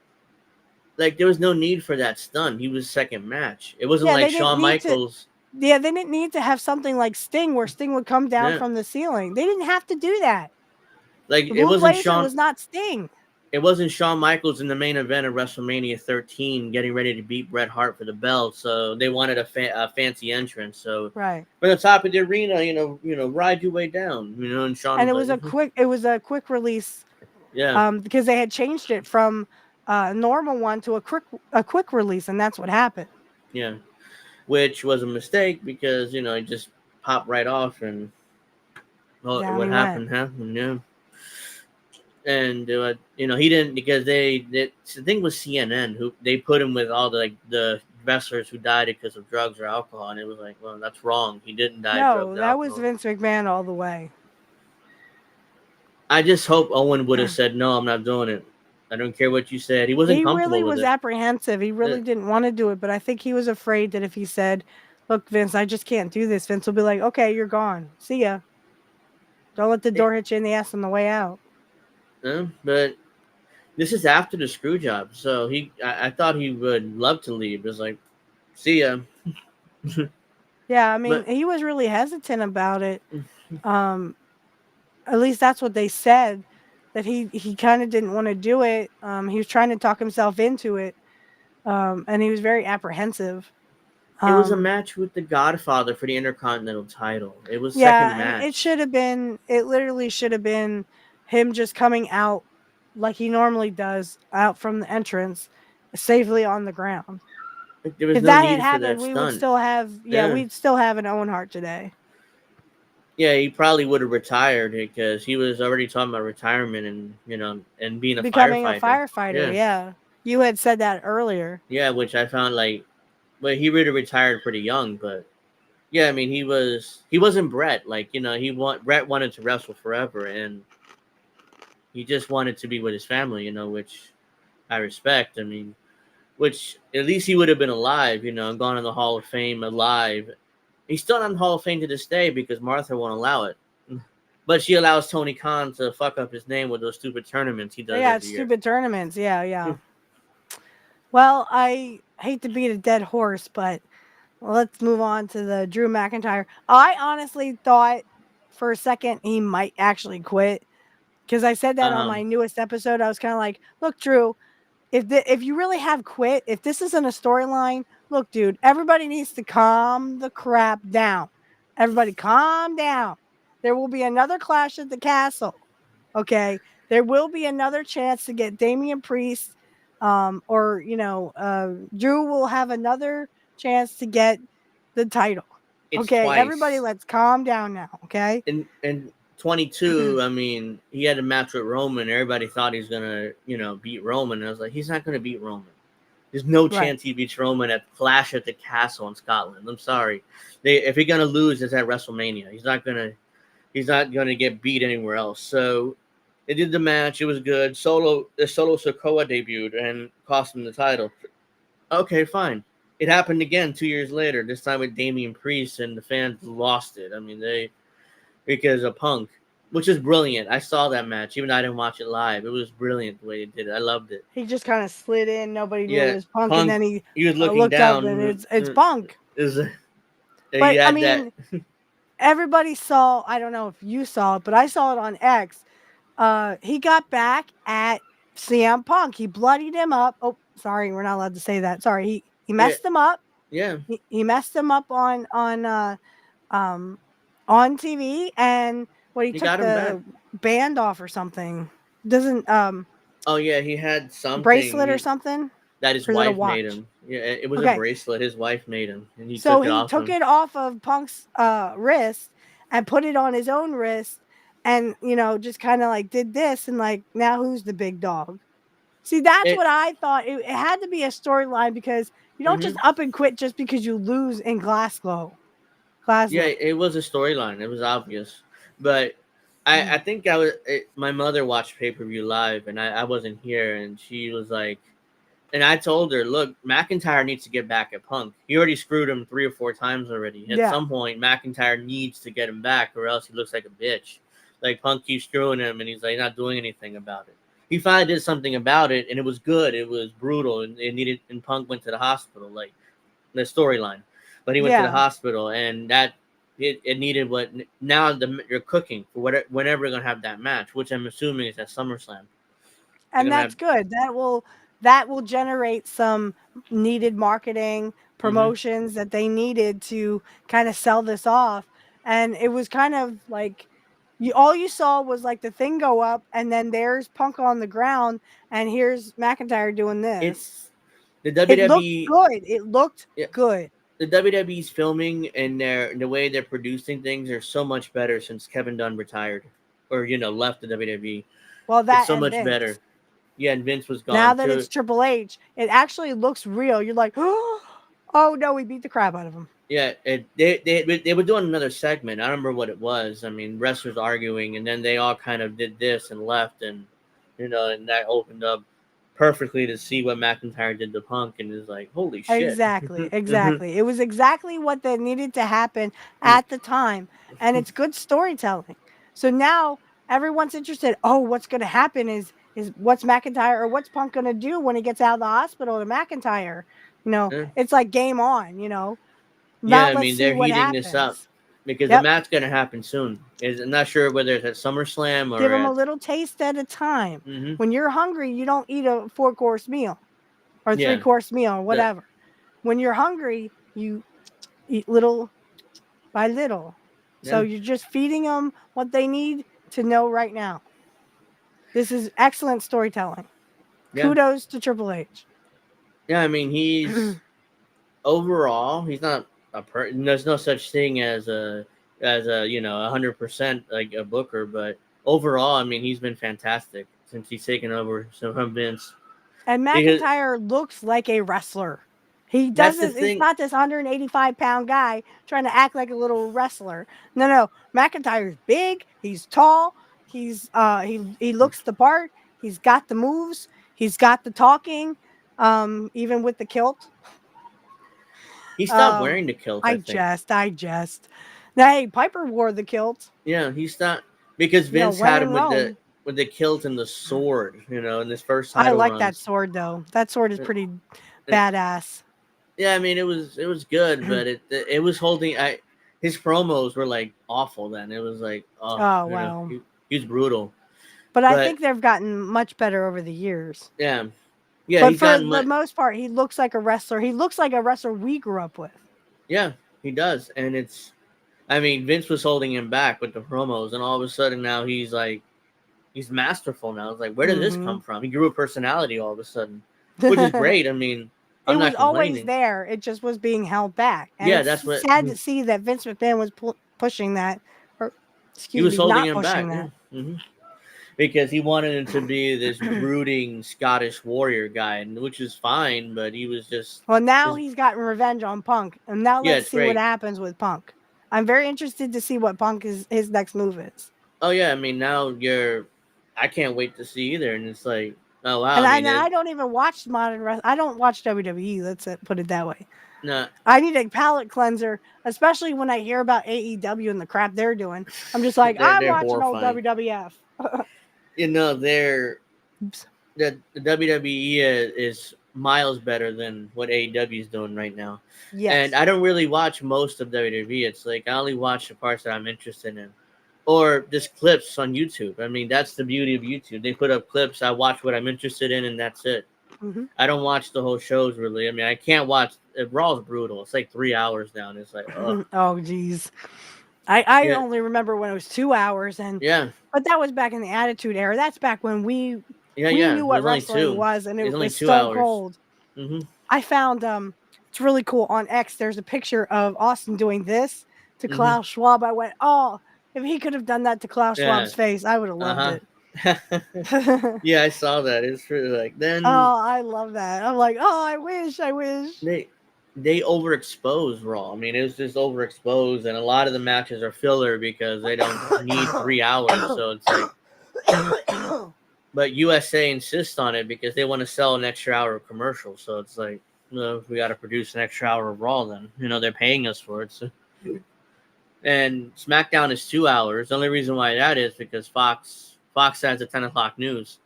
like there was no need for that stunt. He was second match. It wasn't Yeah, like they didn't Shawn need to Michaels. yeah, they didn't need to have something like Sting where Sting would come down Yeah, from the ceiling. They didn't have to do that. like The Blue Blazer was not Sting. It wasn't Shawn Michaels in the main event of WrestleMania 13 getting ready to beat Bret Hart for the belt. So they wanted a fancy entrance. So Right. from the top of the arena, ride your way down. And Shawn And was like, it was a quick release yeah, because they had changed it from a normal one to a quick release, and that's what happened. yeah, which was a mistake because it just popped right off and well, Down what he went. happened, yeah. And he didn't because the thing was CNN who they put him with all the wrestlers who died because of drugs or alcohol, and it was like, well, that's wrong. He didn't die of drugs No, or that was alcohol. Vince McMahon all the way. I just hope Owen would have said no, I'm not doing it. I don't care what you said. He wasn't He really comfortable with was it. apprehensive. He Uh, really didn't want to do it, but I think he was afraid that if he said, "Look, Vince, I just can't do this," Vince will be like, "Okay, you're gone. See ya. Don't let the it, door hit you in the ass on the way out." but this is after the screw job, so I thought he would love to leave. It's like, see ya. Yeah, I mean, But he was really hesitant about it. Um, at least that's what they said, that he kind of didn't want to do it. He was trying to talk himself into it, and he was very apprehensive. it was a Um, match with the Godfather for the Intercontinental title. It was second yeah, and match. it literally should have been him just coming out like he normally does, out from the entrance, safely on the ground. Like, there was If no that had need for happened, that we would stunt. still have, yeah, Yeah. we'd still have an Owen Hart today. Yeah, he probably would have retired because he was already talking about retirement and and being a Becoming a firefighter. firefighter, Yeah, yeah. You had said that earlier. yeah, which I found like, but he really retired pretty young. But yeah, I mean he wasn't Brett. Like Brett wanted to wrestle forever, and he just wanted to be with his family. Which I respect. I mean, which at least he would have been alive. And gone in the Hall of Fame alive. He's still not in the Hall of Fame to this day because Martha won't allow it. But she allows Tony Khan to fuck up his name with those stupid tournaments he does Yeah, every it's year. stupid tournaments. Yeah. Well, I hate to beat a dead horse, but let's move on to the Drew McIntyre. I honestly thought for a second he might actually quit because I said that on my newest episode. I was kind of like, look, Drew, if you really have quit, if this isn't a storyline, look, dude, everybody needs to calm the crap down. Everybody calm down. There will be another clash at the castle. Okay. There will be another chance to get Damian Priest, or Drew will have another chance to get the title. It's Okay, everybody, twice. let's calm down now. Okay, In 22, I mean, he had a match with Roman. Everybody thought he's gonna, beat Roman. And I was like, he's not gonna beat Roman. There's no right. chance he beats Roman at Clash at the Castle in Scotland. I'm sorry. If he's gonna lose, it's at WrestleMania. He's not gonna. He's not gonna get beat anywhere else. So they did the match. It was good. Solo Sokoa debuted and cost him the title. Okay, fine. It happened again 2 years later. This time with Damian Priest, and the fans lost it. I mean, because of Punk, which is brilliant. I saw that match, even though I didn't watch it live. It was brilliant the way they did it. I loved it. He just kind of slid in. Nobody knew it Yeah, was Punk, and Punk. then he He was looking looked up, and down. it's Punk. Is he But I had that? mean, everybody saw. I don't know if you saw it, but I saw it on X. He got back at CM Punk. He bloodied him up. Oh, sorry, we're not allowed to say that. Sorry, he Yeah, messed him up. yeah. He messed him up um on TV, and what he He took got him back. the band off or something. Doesn't Oh yeah, he had something bracelet or something, that his or is it a wife made watch? him. Yeah, it was a Okay, bracelet his wife made him, and he so took it he off took him. it off of Punk's wrist and put it on his own wrist, and just kind of like did this, and like, now who's the big dog? See, that's It. what I thought. It had to be a storyline because you don't just Mm-hmm. up and quit just because you lose in Glasgow. Yeah, Glasgow. it was a storyline. It was obvious, but I think my mother watched pay per view live, and I wasn't here, and she was like, and I told her, look, McIntyre needs to get back at Punk. He already screwed him 3 or 4 times already. At Yeah. some point, McIntyre needs to get him back, or else he looks like a bitch. Like Punk keeps screwing him, and he's like not doing anything about it. He finally did something about it, and it was good. It was brutal, and it needed. And Punk went to the hospital, like the storyline. But he went to the Yeah. hospital, and it needed what now you're cooking for whenever we're gonna have that match, which I'm assuming is at SummerSlam. They're And gonna that's have. good. That will generate some needed marketing Mm-hmm, promotions that they needed to kind of sell this off. And it was kind of like all you saw was like the thing go up, and then there's Punk on the ground, and here's McIntyre doing this. it's the It looked WWE. good. It looked Yeah, good. the WWE's filming and the way they're producing things are so much better since Kevin Dunn retired, or left the WWE. Well, It's that so and much better. Vince. Yeah, and Vince was Now gone that too. it's Triple H, it actually looks real. You're like, oh no, we beat the crap out of him. Yeah, they were doing another segment. I don't remember what it was. I mean, wrestlers arguing, and then they all kind of did this and left, and and that opened up perfectly to see what McIntyre did to Punk, and is like, holy shit. Exactly, Hmm. exactly. It was exactly what that needed to happen at the time, and it's good storytelling. So now everyone's interested. Oh, what's going to happen is what's McIntyre or what's Punk going to do when he gets out of the hospital to McIntyre? Yeah. It's like game on. Yeah, Not I let's mean see they're what heating this up happens. because the Yep. match's gonna happen soon. I'm not sure whether it's at SummerSlam Give or them a at. little taste at a time. Hmm. When you're hungry, you don't eat a 4-course meal or three Yeah, course meal or that. whatever. When you're hungry, you eat little by little. So Yeah, you're just feeding them what they need to know right now. This is excellent storytelling. yeah, Kudos to Triple H. yeah. I mean overall he's not there's no such thing as a 100% like a booker, but overall, I mean, he's been fantastic since he's taken over from Vince. And Because McIntyre looks like a wrestler. He that's the doesn't, he's thing. not this 185-pound guy trying to act like a little wrestler. No. McIntyre's big, he's tall, he looks the part, he's got the moves, he's got the talking, even with the kilt. He stopped Um, wearing the kilt, I I think. jest. Now, hey, Piper wore the kilt. Yeah, he stopped. because Vince when had in him Rome. with the kilt and the sword, in his first I title like that runs. sword though. That sword is pretty And, badass. yeah, I mean it was good, but it was holding. His promos were like awful. Then it was like, oh, Oh wow. he was brutal. But I But think they've gotten much better over the years. yeah, yeah, But he's for gotten the most part, he looks like a wrestler. He looks like a wrestler we grew up with. yeah, he does, and it's. I mean, Vince was holding him back with the promos, and all of a sudden now he's masterful now. It's like, where did this come from? He grew a personality all of a sudden, which is great. I mean, It I'm was not always complaining. there. It just was being held back, and Yeah, it's that's what sad to see that Vince McMahon was pushing that, or he excuse was me, holding not him pushing back. that. Because he wanted him to be this brooding Scottish warrior guy, which is fine, but he was just. Well, now he's gotten revenge on Punk, and now Yeah, let's it's see what great. happens with Punk. I'm very interested to see what Punk his next move is. Oh yeah, I mean now I can't wait to see either, and it's like, oh wow, And I mean I don't even watch modern wrestling. I don't watch WWE. Let's put it that way. no, I need a palate cleanser, especially when I hear about AEW and the crap they're doing. I'm just like, I'm they're watching old horrifying. WWF. They're Oops. the WWE is miles better than what AEW is doing right now. Yes. And I don't really watch most of WWE. It's like I only watch the parts that I'm interested in, or just clips on YouTube. I mean, that's the beauty of YouTube. They put up clips. I watch what I'm interested in, and that's it. Mm-hmm. I don't watch the whole shows really. I mean, I can't watch. Raw's brutal. It's like 3 hours now, and it's like, ugh. Oh, geez. I Yeah, only remember when it was 2 hours, yeah, but that was back in the Attitude Era. That's back when we yeah. knew what There's only wrestling two. was, and There's it only was 2 hours. Cold. Mm-hmm. I found it's really cool on X. There's a picture of Austin doing this to Klaus Schwab. I went, oh, if he could have done that to Klaus Schwab's face, I would have loved it. Yeah, I saw that. It's really like then. Oh, I love that. I'm like, oh, I wish. They overexpose Raw. I mean, it was just overexposed, and a lot of the matches are filler because they don't need 3 hours. So it's like, but USA insists on it because they want to sell an extra hour of commercial. So it's like, we got to produce an extra hour of Raw. Then they're paying us for it. So. And SmackDown is 2 hours. The only reason why that is because Fox has the 10 o'clock news,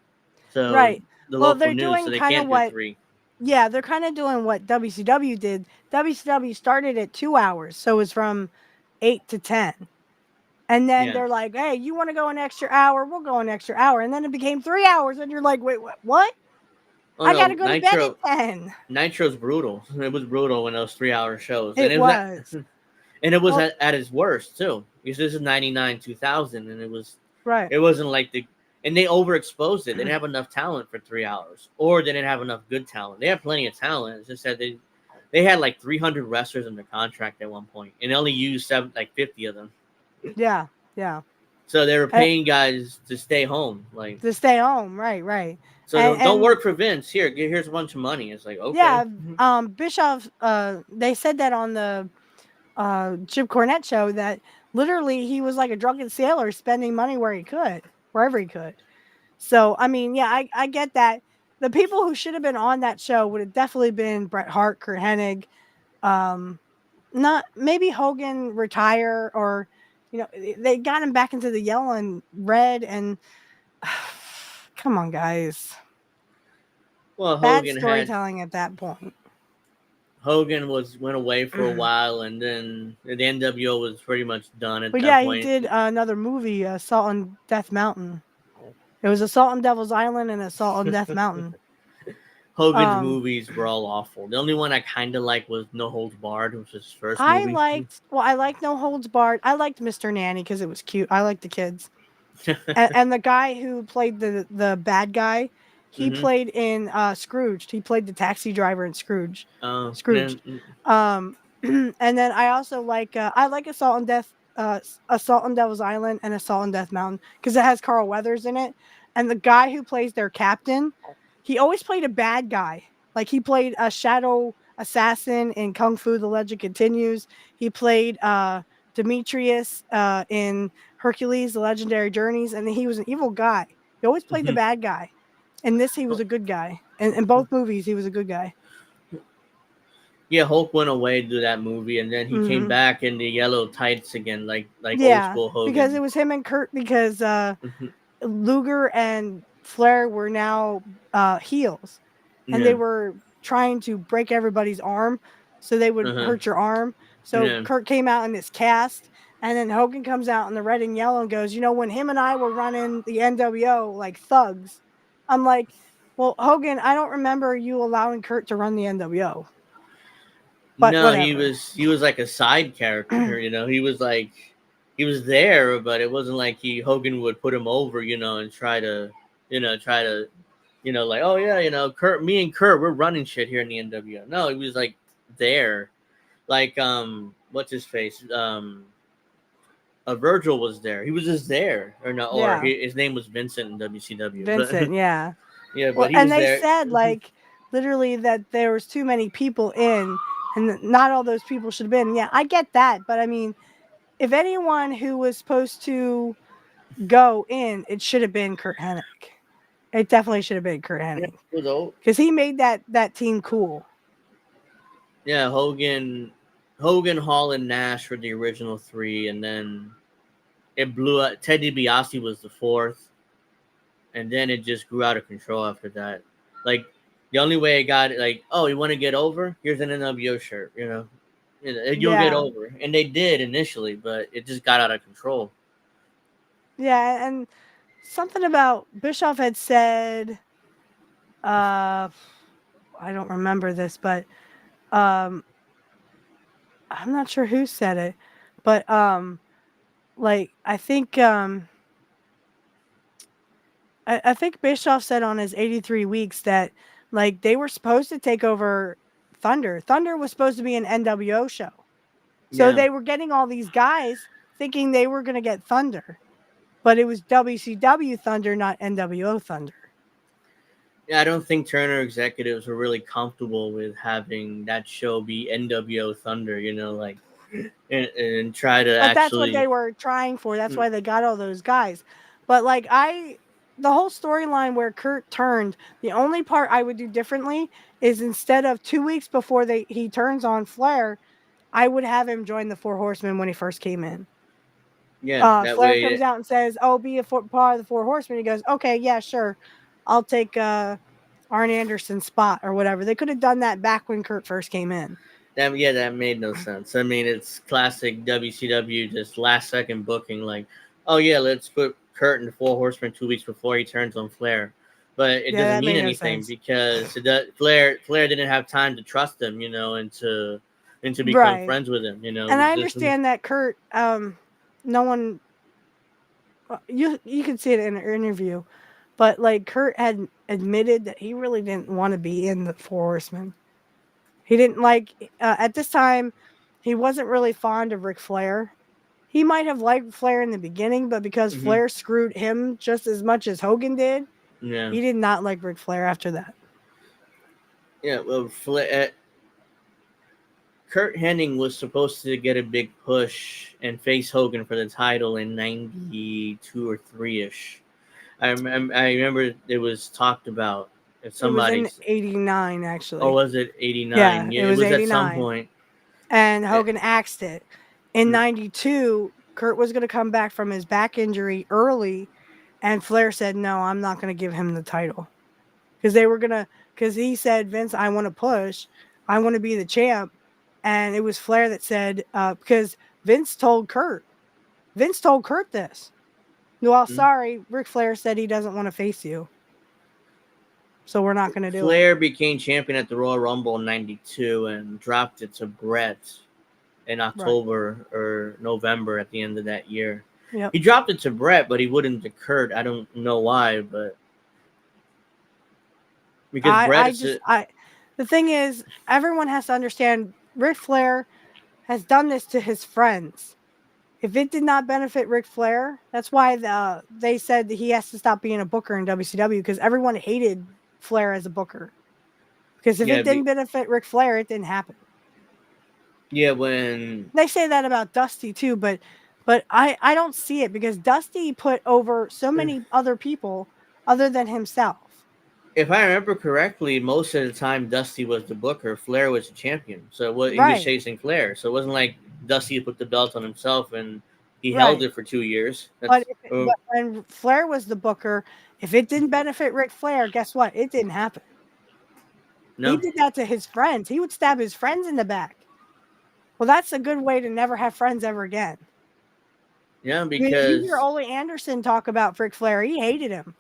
so Right. the Well, local they're news, so doing they kind of can't do what. 3. Yeah, they're kind of doing what WCW did. WCW started at 2 hours, so it was from 8 to 10. And then they're like, hey, you want to go an extra hour? We'll go an extra hour. And then it became 3 hours, and you're like, wait, what? Oh, I got to go to bed at 10. Nitro's brutal. It was brutal when those 3-hour shows. It was. And it was at its worst, too. Because this is 99, 2000, and it was... Right. It wasn't like the... And they overexposed it. They didn't have enough talent for 3 hours. Or they didn't have enough good talent. They had plenty of talent. It's just that they had like 300 wrestlers in their contract at one point. And they only used 50 of them. Yeah. So they were paying guys to stay home. To stay home, right. So don't work for Vince. Here's a bunch of money. It's like, okay. Yeah, Bischoff, they said that on the Jim Cornette show that literally he was like a drunken sailor spending money wherever he could. So, I mean, yeah, I get that. The people who should have been on that show would have definitely been Bret Hart, Kurt Hennig, not maybe Hogan retire, or they got him back into the yellow and red, and come on, guys. Well, bad storytelling at that point. Hogan went away for a while, and then the NWO was pretty much done at that point. But yeah, he did another movie, Assault on Death Mountain. It was Assault on Devil's Island and Assault on Death Mountain. Hogan's movies were all awful. The only one I kind of liked was No Holds Barred, which was his first movie. I liked No Holds Barred. I liked Mr. Nanny because it was cute. I liked the kids. and the guy who played the bad guy, he played in Scrooge. He played the taxi driver in Scrooge. Scrooge. And then I also like Assault on Devil's Island and Assault on Death Mountain because it has Carl Weathers in it. And the guy who plays their captain, he always played a bad guy. Like he played a shadow assassin in Kung Fu: The Legend Continues. He played Demetrius in Hercules: The Legendary Journeys, and he was an evil guy. He always played the bad guy. In this, he was a good guy. In both movies, he was a good guy. Yeah, Hulk went away to do that movie, and then he came Hmm. back in the yellow tights again, like old Yeah, school because it Hogan. was him and Kurt because Mhm. Luger and Flair were now heels, and they Yeah. were trying to break everybody's arm so they would Uh-huh. hurt your arm. So Yeah. Kurt came out in this cast, and then Hogan comes out in the red and yellow and goes, when him and I were running the NWO like thugs, I'm like, well, Hogan, I don't remember you allowing Kurt to run the NWO, but No, whatever. he was like a side character, He was like he was there, but it wasn't like he Hogan would put him over, and try to like, oh yeah, Kurt, me and Kurt, we're running shit here in the NWO. No, he was like there, like what's his face, Virgil was there. He was just there, or no, or Yeah, his name was Vincent in WCW, but Vincent, yeah. yeah, Well, but he and was they there. said like literally that there was too many people in, and not all those people should have been. Yeah, I get that, but I mean, if anyone who was supposed to go in, it should have been Kurt Hennig. It definitely should have been Kurt Yeah, Hennig it was old. because he made that team cool. Yeah, Hogan, Hall, and Nash were the original three, and then it blew up. Ted DiBiase was the fourth, and then it just grew out of control after that. Like the only way it got like, oh, you want to get over? Here's an NWO shirt, you'll get Yeah, over, and they did initially, but it just got out of control. yeah, and something about Bischoff had said, uh, I don't remember this, but um, I'm not sure who said it, but like I think Bischoff said on his 83 weeks that like they were supposed to take over Thunder. Thunder was supposed to be an NWO show. So Yeah, they were getting all these guys thinking they were going to get Thunder, but it was WCW Thunder, not NWO Thunder. yeah. I don't think Turner executives were really comfortable with having that show be NWO Thunder. Like and try to But that's what actually. they were trying for. That's why they got all those guys. But like the whole storyline where Kurt turned, the only part I would do differently is instead of 2 weeks before he turns on Flair, I would have him join the Four Horsemen when he first came in. Yeah, that Flair way. comes out and says, "Oh, be a part of the Four Horsemen." He goes, "Okay, yeah, sure, I'll take Arn Anderson's spot or whatever." They could have done that back when Kurt first came in. That made no sense. I mean, it's classic WCW, just last second booking. Like, oh yeah, let's put Kurt in the Four Horsemen 2 weeks before he turns on Flair, but it Yeah, doesn't that mean made no anything sense. because Flair didn't have time to trust him, and to become Right. friends with him. It And was I just understand that Kurt, no one, you can see it in an interview, but like Kurt had admitted that he really didn't want to be in the Four Horsemen. He didn't like at this time. He wasn't really fond of Ric Flair. He might have liked Flair in the beginning, but because mhm. Flair screwed him just as much as Hogan did, Yeah, he did not like Ric Flair after that. yeah. Well, Kurt Hennig was supposed to get a big push and face Hogan for the title in '92 or three ish. I remember it was talked about if It was somebody. in '89, Oh, actually. was it '89? Yeah, Yeah, it it was was at some '89. point. And Eh, Hogan axed it. In mm, '92, Kurt was going to come back from his back injury early, and Flair said, "No, I'm not going to give him the title." Because because he said, "Vince, I want to push. I want to be the champ." And it was Flair that said, because Vince told Kurt this. Well, mm. sorry, Ric Flair said he doesn't want to face you, so we're not going to do it. Flair became champion at the Royal Rumble in '92 and dropped it to Brett in Right. October or November at the end of that year. Yep. He dropped it to Brett, but he wouldn't to Kurt. I don't know why, but because Brett I is just I the thing is, everyone has to understand Ric Flair has done this to his friends. If it did not benefit Ric Flair, that's why they said that he has to stop being a booker in WCW because everyone hated Flair as a booker. Because if yeah, it didn't benefit Ric Flair, it didn't happen. yeah when They say that about Dusty too, but I don't see it because Dusty put over so many other people other than himself. if I remember correctly, most of the time Dusty was the booker, Flair was the champion. So what he was Right, chasing Flair. So it wasn't like Dusty put the belt on himself and he held right. it for 2 years. But That's if it, but when Flair was the booker, if it didn't benefit Ric Flair, guess what? It didn't happen. He no, did that to his friends. He would stab his friends in the back. Well, that's a good way to never have friends ever again. yeah, I mean, you hear because Ole Anderson talk about Ric Flair. He hated him.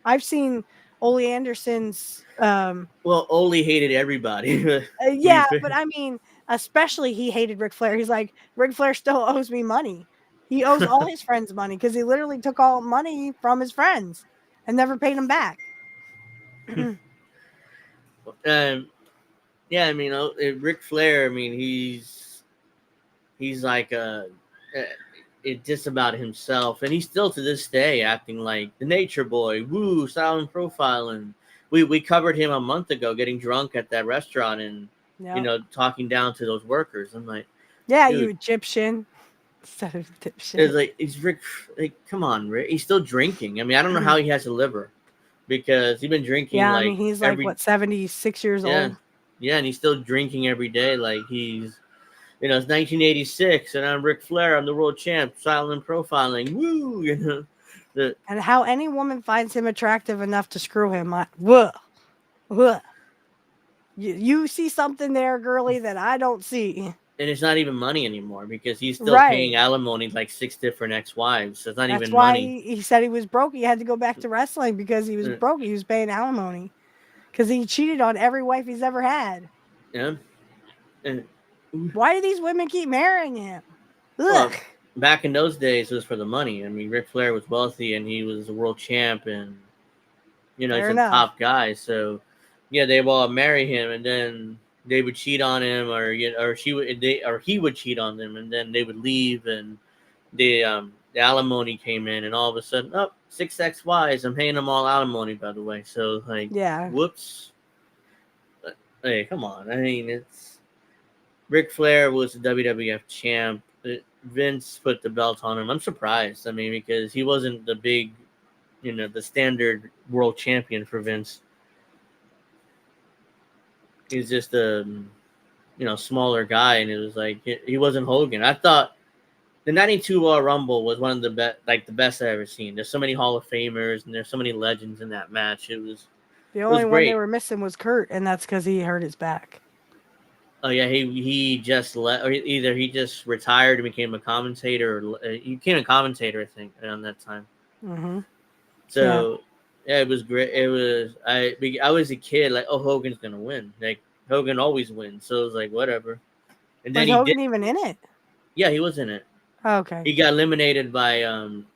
I've seen Ole Anderson's. well, Ole hated everybody. Yeah, but I mean, especially he hated Ric Flair. He's like, Ric Flair still owes me money. He owes all his friends money because he literally took all money from his friends and never paid them back. um, yeah, I mean, Ric Flair. I mean, he's like it just about himself, and he's still to this day acting like the Nature Boy, woo, silent profiling. We covered him a month ago, getting drunk at that restaurant and Yeah. talking down to those workers. I'm like, Yeah, dude, you Egyptian. Instead of it's dipshit. like he's Rick. Like, come on, Rick. He's still drinking. I mean, I don't know how he has a liver because he's been drinking Yeah, I like mean, he's like, every what, 76 years yeah, old? yeah, and he's still drinking every day. Like he's it's 1986, and I'm Ric Flair. I'm the world champ. Silent profiling. Woo! The And how any woman finds him attractive enough to screw him. Whoa. You see something there, girly, that I don't see. and it's not even money anymore because he's still paying Right. alimony to like 6 different ex-wives. So it's not That's even why money. he said he was broke. He had to go back to wrestling because he was Uh, broke. He was paying alimony because he cheated on every wife he's ever had. Yeah. And, Why do these women keep marrying him? well, Ugh. back in those days, it was for the money. I mean, Ric Flair was wealthy and he was a world champ, and he's Fair a enough. top guy. So yeah, they would all marry him, and then they would cheat on him, or he would cheat on them, and then they would leave, and the alimony came in, and all of a sudden, oh, 6 ex-wives. I'm paying them all alimony, by the way. So like, Yeah. whoops. Hey, come on. I mean, it's Ric Flair was the WWF champ. Vince put the belt on him. I'm surprised. I mean, because he wasn't the big, the standard world champion for Vince. He's just a, smaller guy, and it was like he wasn't Hogan. I thought the '92 Royal Rumble was one of the best, like the best I've ever seen. There's so many Hall of Famers, and there's so many legends in that match. It was The it was only one they great. were missing was Kurt, and that's because he hurt his back. Oh yeah, he just let, or either he just retired and became a commentator, or he became a commentator, I think, around that time. Mm-hmm. So yeah, it was great. It was I was a kid, like, oh, Hogan's gonna win. Like Hogan always wins, so it was like whatever. And then Was he did. Hogan even in it? Yeah, he was in it. Oh, okay. He got eliminated by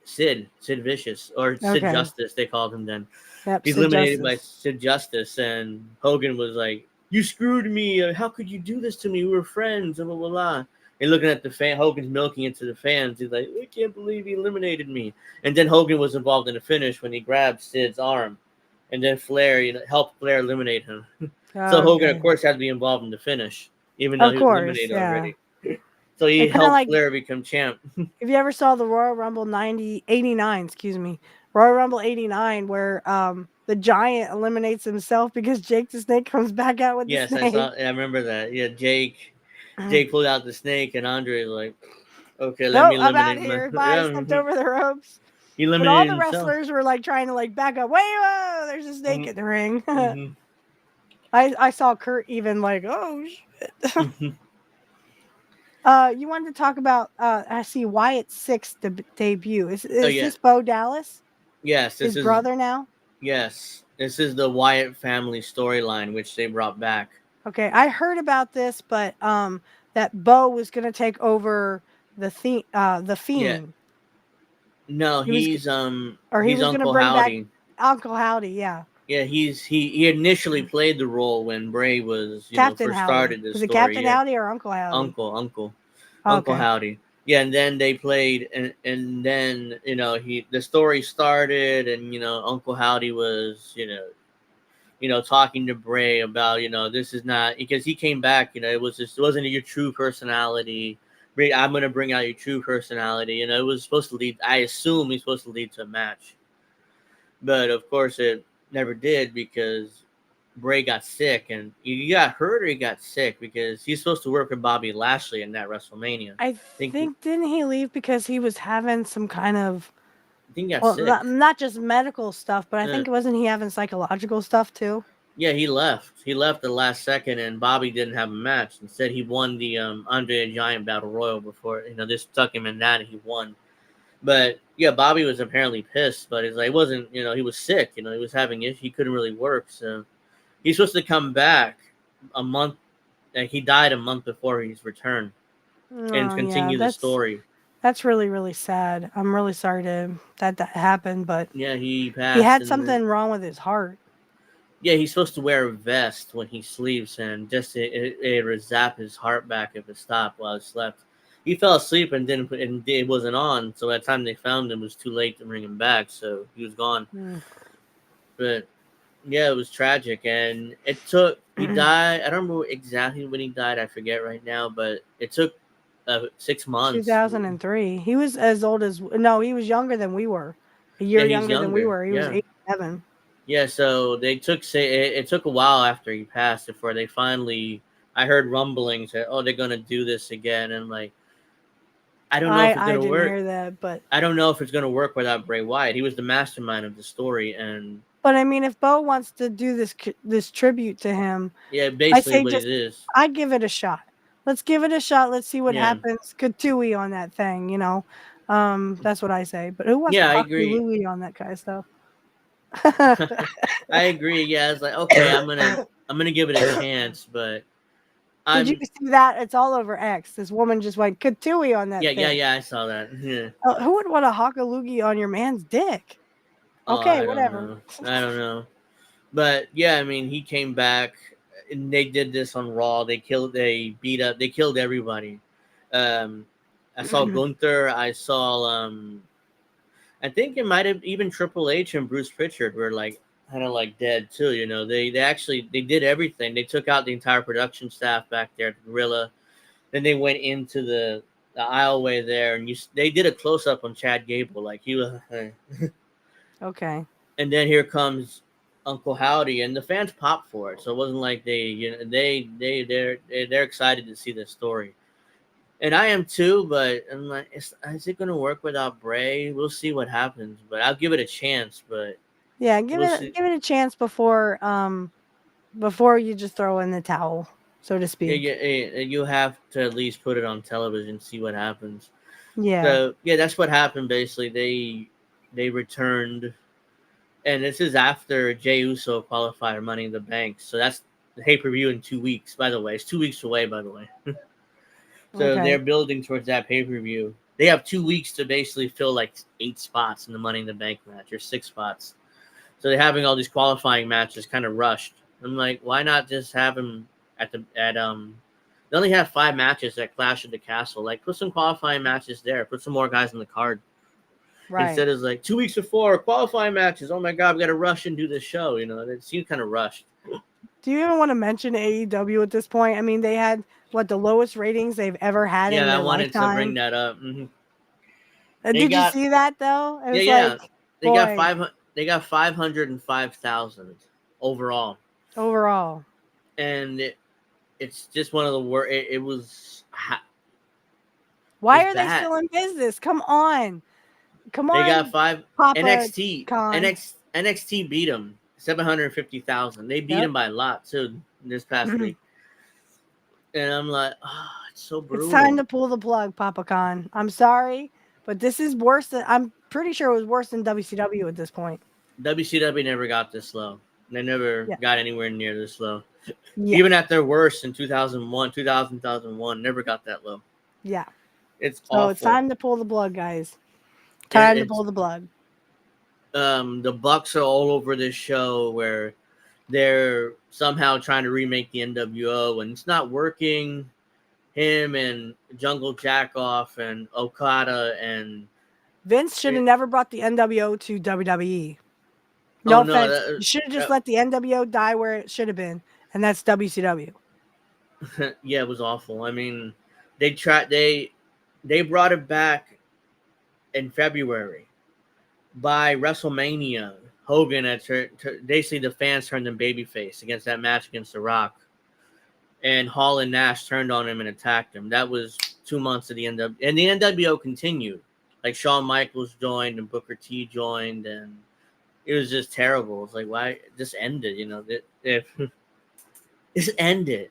Sid Vicious, or Sid Okay. Justice, they called him then. Yep. He's Sid eliminated by Justice. Sid Justice, and Hogan was like, "You screwed me! How could you do this to me? We were friends." And blah blah blah. And looking at the fan, Hogan's milking into the fans. He's like, "I can't believe he eliminated me." And then Hogan was involved in the finish when he grabbed Sid's arm, and then Flair, helped Flair eliminate him. So Hogan, of Okay. course, had to be involved in the finish, even though Of he was course, eliminated yeah. already. So he It kind of helped like Flair become champ. if you ever saw the Royal Rumble 89, excuse me, Royal Rumble 89, where the Giant eliminates himself because Jake the Snake comes back out with the Yes, I saw. snake. I remember that. Yeah, Jake pulled out the snake, and Andre was like, "Okay, let No, me I'm out eliminate my." here. Bye. I Yeah, stepped over the ropes. he But all eliminated the himself. wrestlers were like trying to like back up. Wait, whoa, there's a snake in the ring. Mm-hmm. I saw Kurt even like, oh shit. Mm-hmm. You wanted to talk about I see Wyatt's sixth debut. Is Oh yeah, this Bo Dallas? yes. His brother now? This is the Wyatt family storyline, which they brought back. Okay, I heard about this, but that Bo was gonna take over the Yeah, Fiend. no, He was he he's was gonna Uncle bring back Howdy. Uncle Howdy, yeah. Yeah, he initially played the role when Bray was Captain first Howdy. started the Was it story. Captain Yeah, Howdy or Uncle Howdy? Uncle Okay. Howdy. Yeah, and then they played, and then the story started, and Uncle Howdy was talking to Bray about this is not, because he came back, it wasn't your true personality. Bray, I'm gonna bring out your true personality. It was supposed to lead. I assume he's supposed to lead to a match, but of course never did because Bray got sick, and he got hurt or he got sick because he's supposed to work with Bobby Lashley in that WrestleMania. I think didn't he leave because he was having some kind of I think he got well, sick. not just medical stuff, but I think wasn't he having psychological stuff too? Yeah, he left. He left the last second, and Bobby didn't have a match. Instead, he won the Andre the Giant Battle Royal before they stuck him in that, and he won. But yeah, Bobby was apparently pissed, but it's like it wasn't. He was sick. He was having issues. He couldn't really work, so he's supposed to come back a month. He died a month before his return, and continue the story. That's really, really sad. I'm really sorry that happened, but yeah, he passed. He had something wrong with his heart. Yeah, he's supposed to wear a vest when he sleeps, and just it would zap his heart back if it stopped while he slept. He fell asleep and it wasn't on. So by the time they found him, it was too late to bring him back. So he was gone. But yeah, it was tragic, and it took. He died. I don't remember exactly when he died. I forget right now, but it took 6 months. 2003. He was as old as he was younger than we were. A year younger than we were. He was 87. Yeah, so they took it took a while after he passed before they finally. I heard rumblings that they're gonna do this again, and like I don't know if it's gonna work. I didn't hear that, but I don't know if it's gonna work without Bray Wyatt. He was the mastermind of the story, and but I mean, if Bo wants to do this tribute to him, yeah, basically what it is. I give it a shot. Let's give it a shot. Let's see what happens. Katooey on that thing, that's what I say. But who wants to Louie on that kind of stuff? I agree. Yeah, it's like okay, I'm gonna give it a chance, but did you see that? It's all over X. This woman just went Katooey on that. Yeah, yeah, I saw that. Yeah. Who would want a Hockaloogie on your man's dick? Okay, whatever. I don't know, but yeah, I mean, he came back, and they did this on Raw. They killed everybody. I saw Gunther. I saw I think it might have even Triple H and Bruce Pritchard were like kind of like dead too. They did everything. They took out the entire production staff back there at the Gorilla. Then they went into the aisleway there, and they did a close up on Chad Gable, like he was. Okay. And then here comes Uncle Howdy, and the fans popped for it. So it wasn't like they're excited to see this story. And I am too, but I'm like, is it going to work without Bray? We'll see what happens, but I'll give it a chance. But yeah, give it a chance before you just throw in the towel, so to speak. Yeah, you have to at least put it on television, see what happens. Yeah. So yeah, that's what happened. Basically, they returned, and this is after Jey Uso qualified for Money in the Bank. So that's the pay-per-view in 2 weeks. By the way, it's 2 weeks away. By the way. So they're building towards that pay-per-view. They have 2 weeks to basically fill like 8 spots in the Money in the Bank match, or 6 spots. So they're having all these qualifying matches kind of rushed. I'm like, why not just have them they only have 5 matches at Clash of the Castle. Like, put some qualifying matches there. Put some more guys on the card. Right. Instead of like 2 weeks before qualifying matches. Oh my God, we got to rush and do this show. It seemed kind of rushed. Do you even want to mention AEW at this point? I mean, they had the lowest ratings they've ever had in their lifetime. Yeah, I wanted to bring that up. Mm-hmm. Did you see that though? It was they got 505,000 overall. And it's just one of the worst. It was. Why are they still in business? Come on. They got 5. Papa NXT beat them 750,000. They beat them by a lot too this past week. And I'm like, it's so brutal. It's time to pull the plug, Papa Khan. I'm sorry, but this is worse than. I'm pretty sure it was worse than WCW at this point. WCW never got this low. They never got anywhere near this low. Yeah. Even at their worst in 2001, never got that low. Yeah. It's awful. It's time to pull the plug, guys. Time to pull the plug. The Bucks are all over this show where they're somehow trying to remake the NWO, and it's not working. Him and Jungle Jackoff and Okada and Vince should have never brought the NWO to WWE. No offense. You should have just let the NWO die where it should have been, and that's WCW. Yeah, it was awful. I mean, they brought it back in February. By WrestleMania, Hogan basically the fans turned him babyface against that match against The Rock, and Hall and Nash turned on him and attacked him. That was 2 months of the NWO, and the NWO continued. Like Shawn Michaels joined and Booker T joined, and it was just terrible. It's like, why just end it? If just end it.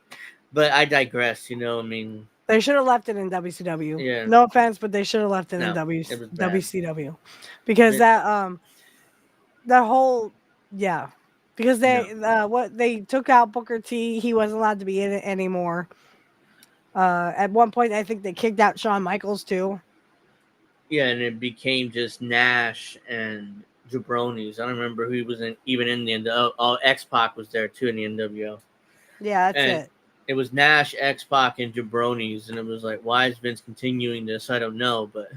But I digress. I mean, They should have left it in WCW. yeah, No offense, but they should have left it in no, it was bad. WCW because that whole because they took out Booker T. He wasn't allowed to be in it anymore. At one point, I think they kicked out Shawn Michaels too. Yeah, and it became just Nash and Jabronis. I don't remember who was even in the NWO. Oh, X-Pac was there too in the NWO. Yeah, that's And it. it was Nash, X-Pac, and Jabronis, and it was like, why is Vince continuing this? I don't know, but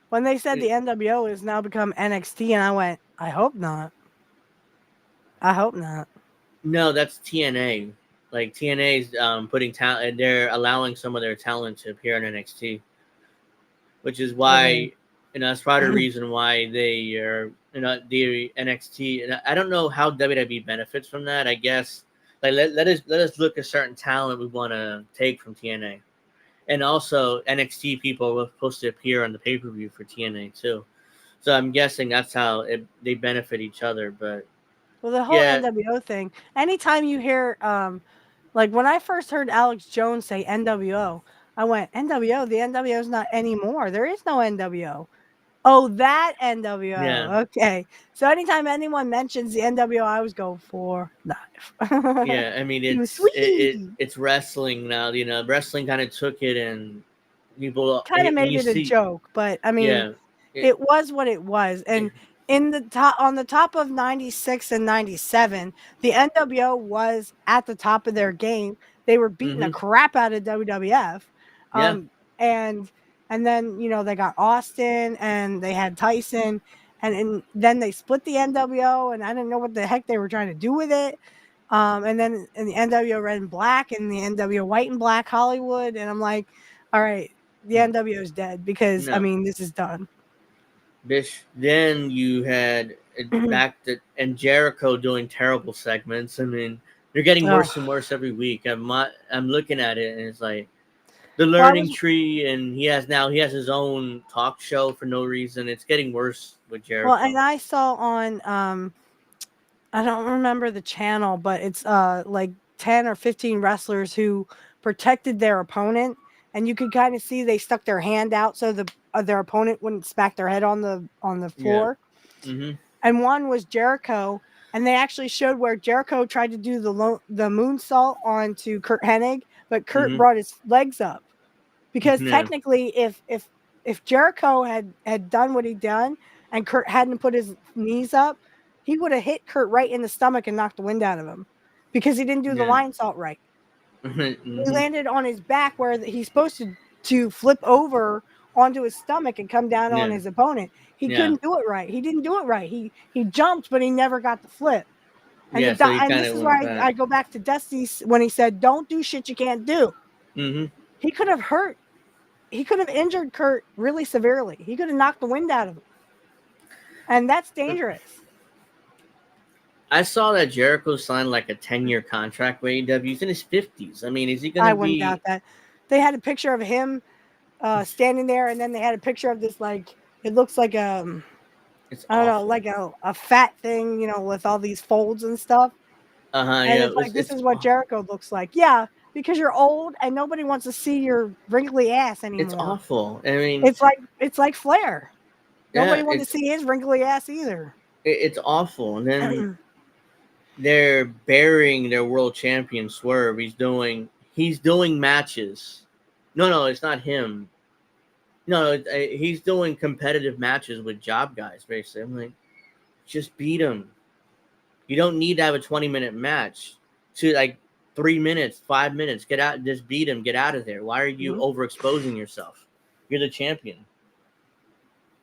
when they said the NWO has now become NXT, and I went, I hope not. I hope not. No, that's TNA. Like TNA's putting talent, they're allowing some of their talent to appear in NXT, which is why, that's probably the reason why they are, the NXT. And I don't know how WWE benefits from that. I guess like let us look at certain talent we want to take from TNA, and also NXT people were supposed to appear on the pay-per-view for TNA too. So I'm guessing that's how they benefit each other. But well, the whole NWO thing. Anytime you hear, like when I first heard Alex Jones say NWO, I went NWO. The NWO is not anymore. There is no NWO. Oh, that NWO. Yeah. Okay. So anytime anyone mentions the NWO, I always go for life. Yeah, I mean it's wrestling now. Wrestling kind of took it, and people kind of made you it a see, joke, but I mean, it was what it was. And in the top on the top of 96 and 97, the NWO was at the top of their game. They were beating the crap out of WWF. And then they got Austin and they had Tyson, and then they split the NWO, and I didn't know what the heck they were trying to do with it. And then in the NWO Red and Black and the NWO White and Black Hollywood, and I'm like, all right, the NWO is dead because I mean this is done. Then you had and Jericho doing terrible segments. I mean, they're getting worse and worse every week. I'm looking at it, and it's like the learning tree, and he has his own talk show for no reason. It's getting worse with Jericho. Well, and I saw on I don't remember the channel, but it's like 10 or 15 wrestlers who protected their opponent, and you could kind of see they stuck their hand out so their opponent wouldn't smack their head on the floor. Yeah. And one was Jericho, and they actually showed where Jericho tried to do the moonsault onto Kurt Hennig, but Kurt brought his legs up because technically, if Jericho had done what he done and Kurt hadn't put his knees up, he would have hit Kurt right in the stomach and knocked the wind out of him because he didn't do the line salt right. He landed on his back where he's supposed to flip over onto his stomach and come down on his opponent. He couldn't do it right. He didn't do it right. He jumped, but he never got the flip. And, and this is why I go back to Dusty when he said, "Don't do shit you can't do." He could have hurt. He could have injured Kurt really severely. He could have knocked the wind out of him. And that's dangerous. I saw that Jericho signed like a 10-year contract with AEW. He's in his 50s. I mean, is he going to be... I wouldn't doubt that. They had a picture of him standing there, and then they had a picture of this, like, it looks like I don't know, like a fat thing, with all these folds and stuff. And it's like, this is what Jericho looks like. Yeah, because you're old and nobody wants to see your wrinkly ass anymore. It's awful. I mean... It's like Flair. Nobody wants to see his wrinkly ass either. It's awful. And then... they're burying their world champion Swerve. He's doing matches. No, it's not him. No, he's doing competitive matches with job guys, basically. I'm like, just beat him. You don't need to have a 20-minute match. To like 3 minutes, 5 minutes. Get out, just beat him. Get out of there. Why are you overexposing yourself? You're the champion.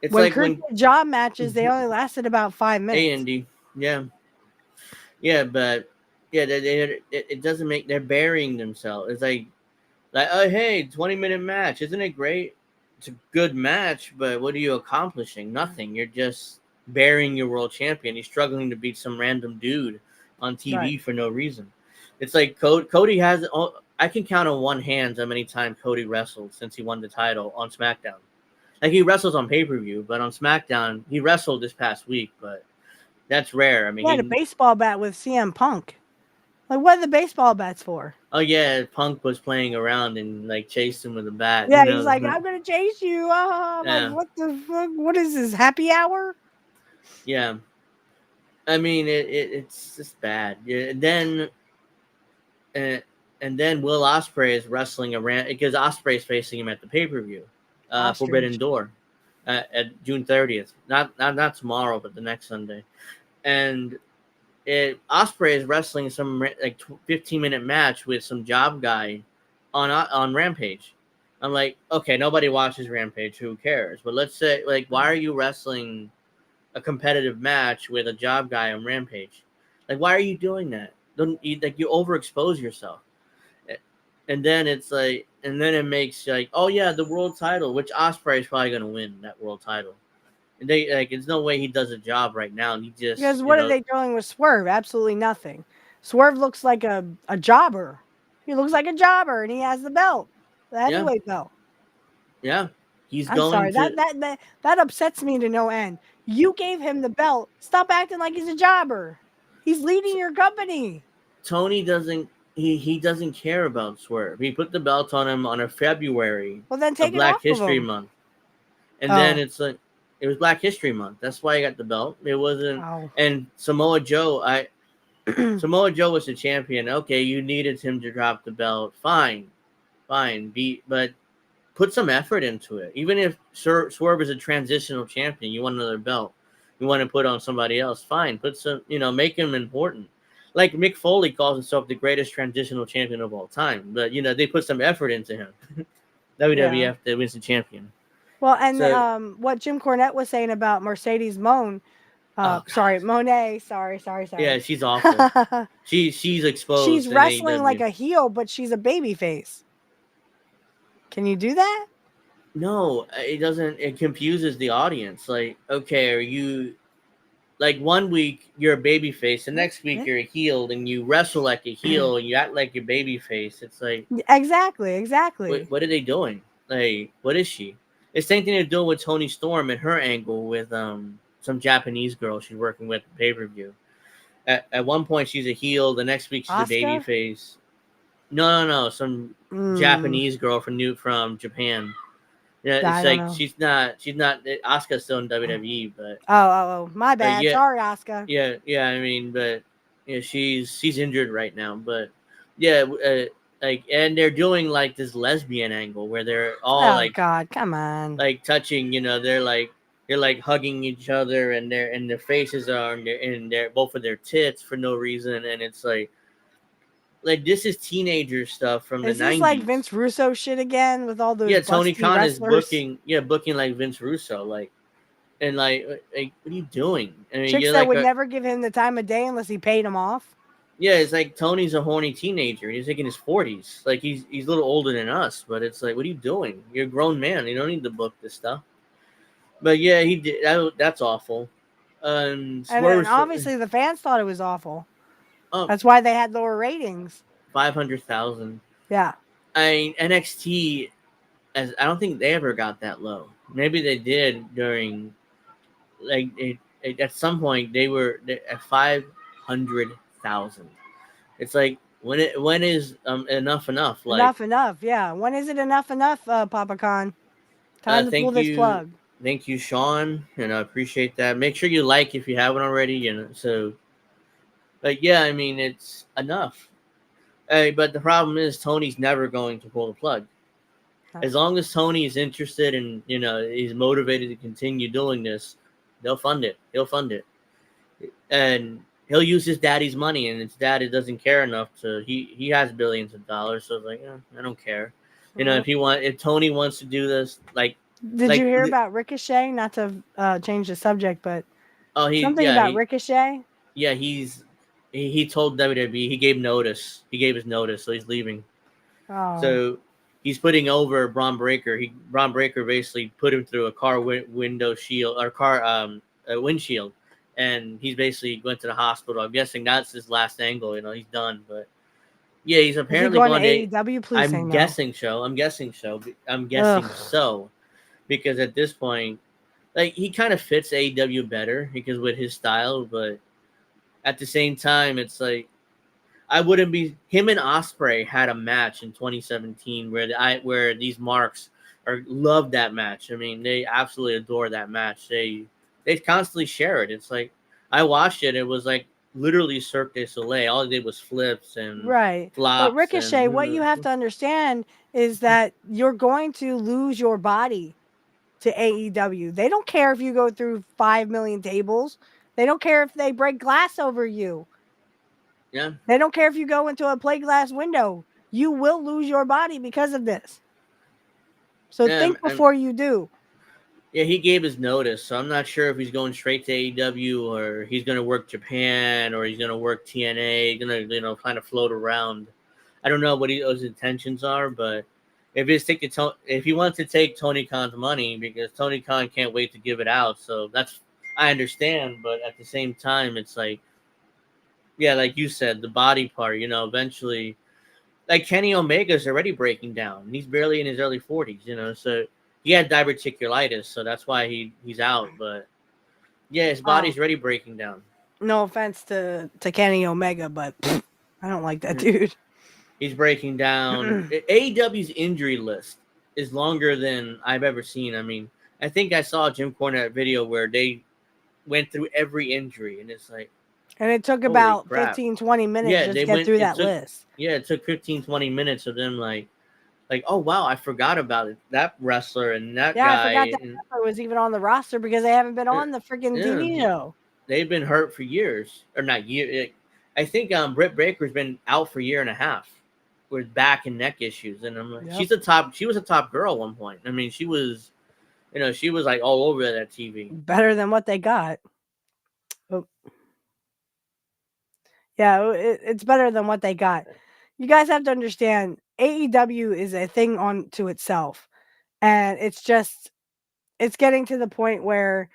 It's when job matches, they only lasted about 5 minutes. Hey, Andy. Yeah, but it doesn't make. They're burying themselves. It's like oh hey, 20-minute match, isn't it great? It's a good match, but what are you accomplishing? Nothing. You're just burying your world champion. He's struggling to beat some random dude on TV Right. for no reason. It's like Cody has. I can count on one hand how many times Cody wrestled since he won the title on SmackDown. Like he wrestles on pay-per-view, but on SmackDown he wrestled this past week, but that's rare. I mean, He had a baseball bat with CM Punk. Like, what are the baseball bats for? oh yeah, Punk was playing around and like chased him with a bat. Yeah, he's like, I'm gonna chase you. I'm Yeah. like, what the fuck? What is this? Happy hour? Yeah. I mean, it's just bad. Yeah, and then Will Ospreay is wrestling around because Ospreay is facing him at the pay-per-view, Forbidden Door, at June 30th. Not tomorrow, but the next Sunday. And Ospreay is wrestling some like 15-minute match with some job guy on Rampage. I'm like, okay, nobody watches Rampage. Who cares? But let's say, like, why are you wrestling a competitive match with a job guy on Rampage? Like, why are you doing that? Don't you like you overexpose yourself? And then it's like, and then it makes like, oh yeah, the world title, which Ospreay is probably gonna win that world title. And they like, there's no way he does a job right now. And he just Because what are they doing with Swerve? Absolutely nothing. Swerve looks like a jobber. He looks like a jobber, and he has the belt, the heavyweight belt. Yeah, I'm sorry. That upsets me to no end. You gave him the belt. Stop acting like he's a jobber. He's leading your company. Tony doesn't. He doesn't care about Swerve. He put the belt on him on a February. Well, then take it Black off History of him. Month, and then it's like it was Black History Month. That's why he got the belt. It wasn't. And Samoa Joe, Samoa Joe was the champion. Okay, you needed him to drop the belt. Fine. But put some effort into it. Even if Swerve is a transitional champion, you want another belt, you want to put on somebody else. Fine, put some. Make him important. Like Mick Foley calls himself the greatest transitional champion of all time, but they put some effort into him. WWF that wins the champion. Well, and what Jim Cornette was saying about Mercedes Moné. Sorry. Yeah, she's awful. she's exposed. She's wrestling like a heel, but she's a baby face. Can you do that? No, it doesn't. It confuses the audience. Like, okay, are you like 1 week you're a baby face, the next week you're a heel, and you wrestle like a heel, and you act like a baby face. It's like exactly. What are they doing? Like, what is she? It's the same thing they're doing with Toni Storm and her angle with some Japanese girl she's working with pay-per-view. At one point she's a heel, the next week she's a baby face. No, some Japanese girl from Japan. Yeah, it's like she's not Asuka's still in WWE, but my bad. Sorry, Asuka. Yeah, I mean, but yeah, she's injured right now, but yeah, like, and they're doing like this lesbian angle where they're all like, God, come on, like touching, they're like hugging each other, and their faces are in their both of their tits for no reason, and it's like this is teenager stuff from the 90s. Is this like Vince Russo shit again with all those Tony Khan wrestlers? is booking like Vince Russo, like, and like what are you doing? I mean, chicks that would never give him the time of day unless he paid him off. Yeah, it's like Tony's a horny teenager. He's like in his 40s. Like he's a little older than us, but it's like, what are you doing? You're a grown man. You don't need to book this stuff. But yeah, he did. That's awful. And obviously the fans thought it was awful. That's why they had lower ratings. 500,000. Yeah. NXT, I don't think they ever got that low. Maybe they did during, like, at some point they were at 500,000. It's like, when is enough? Like, enough. Yeah. When is it enough, Papa Khan? Time to pull this plug. Thank you, Sean, and I appreciate that. Make sure you like if you haven't already, so. But yeah, I mean, it's enough. But the problem is Tony's never going to pull the plug. As long as Tony is interested and he's motivated to continue doing this, they'll fund it. He'll fund it, and he'll use his daddy's money. And his daddy doesn't care enough to. He has billions of dollars, so it's like, I don't care. If Tony wants to do this, like. Did you hear about Ricochet? Not to change the subject, but something about Ricochet. Yeah, he told WWE, he gave notice. He gave his notice, so he's leaving. Oh. So he's putting over Braun Breaker. Braun Breaker basically put him through a car window shield or car windshield, and he's basically went to the hospital. I'm guessing that's his last angle. He's done. But yeah, he's Is he apparently going to going to. AEW? Please say I'm no. guessing so. I'm guessing so. I'm guessing Ugh. so, because at this point, like, he kind of fits AEW better because with his style, but at the same time, it's like I wouldn't be. Him and Osprey had a match in 2017 where these marks love that match. I mean, they absolutely adore that match. They constantly share it. It's like I watched it. It was like literally Cirque du Soleil. All they did was flips and Right. But flops Ricochet, what and you have to understand is that you're going to lose your body to AEW. They don't care if you go through 5 million tables. They don't care if they break glass over you. yeah. They don't care if you go into a plate glass window. You will lose your body because of this. So Yeah, think before you do. yeah, he gave his notice, so I'm not sure if he's going straight to AEW or he's going to work Japan or he's going to work TNA, going to kind of float around. I don't know what his intentions are, but if he wants to take Tony Khan's money, because Tony Khan can't wait to give it out, so I understand, but at the same time, it's like, yeah, like you said, the body part, eventually, like Kenny Omega's already breaking down. He's barely in his early 40s, so he had diverticulitis, so that's why he's out. But yeah, his body's already breaking down. No offense to Kenny Omega, but I don't like that dude. He's breaking down. AEW's injury list is longer than I've ever seen. I mean, I think I saw a Jim Cornette video where they went through every injury, and it's like, and it took holy about crap. 15, 20 minutes Yeah, just they to get went. through It that took. list. Yeah, it took 15, 20 minutes of them like, oh wow, I forgot about it. That wrestler and that Yeah, guy. I forgot that wrestler was even on the roster because they haven't been on the freaking TV show. They've been hurt for years, or not years. I think Britt Baker's been out for a year and a half with back and neck issues, and I'm like, She was a top girl at one point. I mean, she was, she was like all over that TV. Better than what they got. Oh. Yeah, it's better than what they got. You guys have to understand, AEW is a thing onto itself, and it's getting to the point where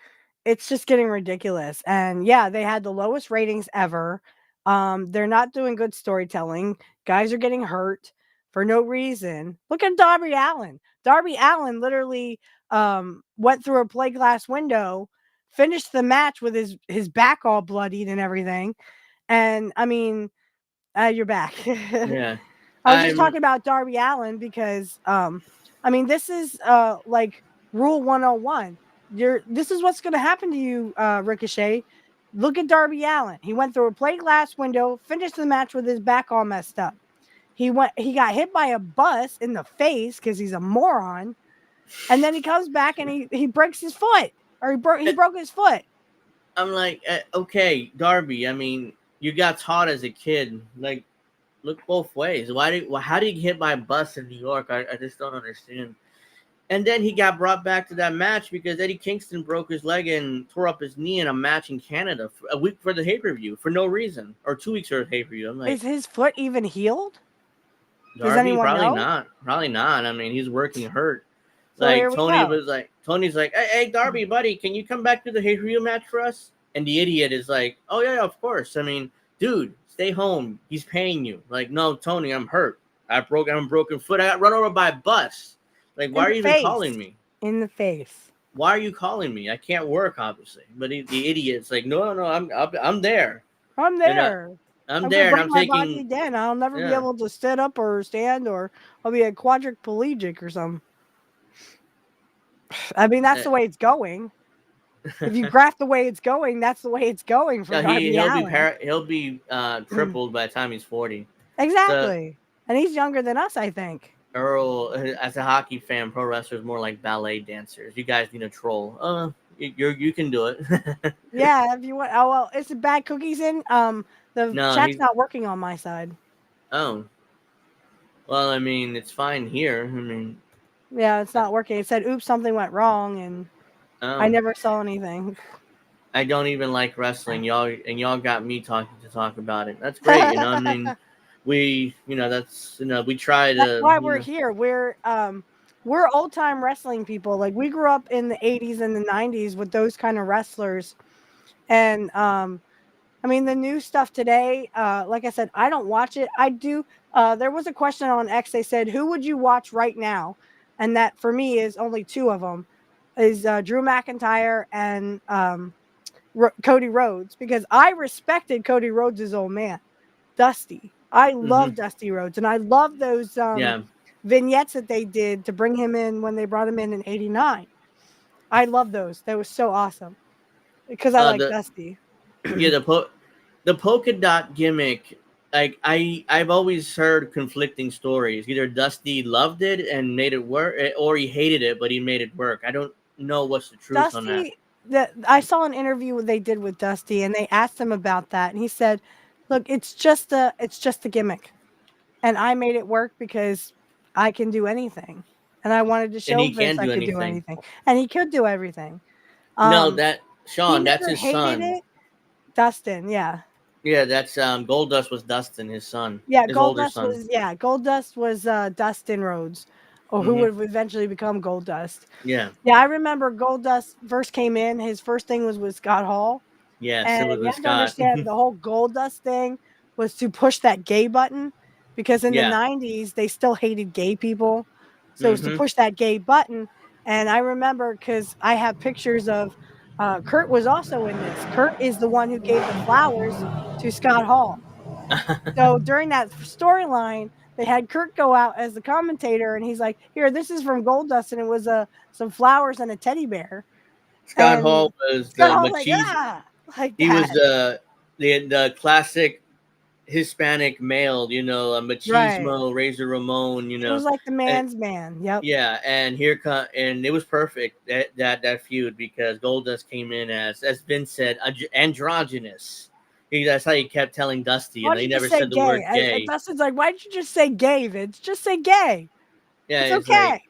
it's just getting ridiculous. And yeah, they had the lowest ratings ever. They're not doing good storytelling. Guys are getting hurt for no reason. Look at Darby Allin. Darby Allin literally went through a plate glass window, finished the match with his back all bloodied and everything. And I mean, you're back. Yeah. I was just talking about Darby Allin because I mean, this is like rule 101. This is what's going to happen to you, Ricochet. Look at Darby Allin. He went through a plate glass window, finished the match with his back all messed up. He got hit by a bus in the face because he's a moron, and then he comes back and he breaks his foot, or he broke his foot. I'm like, okay, Darby. I mean, you got taught as a kid, like, look both ways. How did he get hit by a bus in New York? I just don't understand. And then he got brought back to that match because Eddie Kingston broke his leg and tore up his knee in a match in Canada for a week for the pay-per-view for no reason, or 2 weeks for the pay-per-view. I'm like, is his foot even healed? Darby, does anyone probably know? not. Probably not. I mean, he's working hurt. So like Tony's like, hey, Darby, buddy, can you come back to the pay-per-view match for us? And the idiot is like, oh yeah, of course. I mean, dude, stay home. He's paying you. Like, no, Tony, I'm hurt. I'm a broken foot. I got run over by a bus. Like, why are you even calling me? In the face. Why are you calling me? I can't work, obviously. But the idiot's like, no, I'm there. I'm there. I'm there, and I'm my taking. Body again. I'll never be able to sit up or stand, or I'll be a quadriplegic or something. I mean, that's the way it's going. If you graph the way it's going, that's the way it's going for Darby Allin. He'll be crippled by the time he's 40. Exactly, and he's younger than us, I think. Earl, as a hockey fan, pro wrestlers more like ballet dancers. You guys need a troll. You can do it. Yeah, if you want. Oh well, it's the bad cookies in. The chat's not working on my side. Oh. Well, I mean, it's fine here. I mean. Yeah, it's not working. It said, "Oops, something went wrong," and I never saw anything. I don't even like wrestling, y'all got me talk about it. That's great, I mean, we, we try to. That's why we're here. We're we're old time wrestling people. Like we grew up in the 80s and the 90s with those kind of wrestlers. And I mean the new stuff today, like I said, I don't watch it. I do there was a question on X, they said, who would you watch right now? And that for me is only two of them. Is Drew McIntyre and Cody Rhodes, because I respected Cody Rhodes' old man, Dusty. I Hmm. love Dusty Rhodes, and I love those Yeah. vignettes that they did to bring him in when they brought him in '89. I love those. That was so awesome because I like The Dusty. yeah the polka dot gimmick. Like I've always heard conflicting stories. Either Dusty loved it and made it work, or he hated it but he made it work. I don't know what's the truth on that. Dusty, that I saw an interview they did with Dusty, and they asked him about that, and he said, "Look, it's just a gimmick, and I made it work because I can do anything, and I wanted to And show he Vince can I do could do anything. anything, and he could do everything." No, Um, that he Sean, that's never his hated son. it. Dustin, yeah. Yeah, that's Goldust was Dustin, his son, Yeah, his older son. Goldust was Dustin Rhodes, or who Hmm. would eventually become Goldust. Yeah, Yeah, I remember Goldust first came in, his first thing was with Scott Hall. yes, it And was you with have to Scott. understand the whole Goldust thing was to push that gay button, because in the Yeah. 90s they still hated gay people. So it was to Hmm. push that gay button. And I remember because I have pictures of Kurt was also in this. Kurt is the one who gave the flowers to Scott Hall. So during that storyline, they had Kurt go out as the commentator, and he's like, "Here, this is from Goldust," and it was some flowers and a teddy bear. Scott And Hall was Scott the Hall's like, machismo. like He was that, the classic Hispanic male, a right? machismo, Razor Ramon, He was like the and man's man. Yep. yeah, and it was perfect that feud because Goldust came in as Vince said, androgynous. That's how he kept telling Dusty, Why don't he you just never say said the gay? word gay. Dustin's like, why didn't you just say gay, Vince? Just say gay. Yeah, It's it's like okay.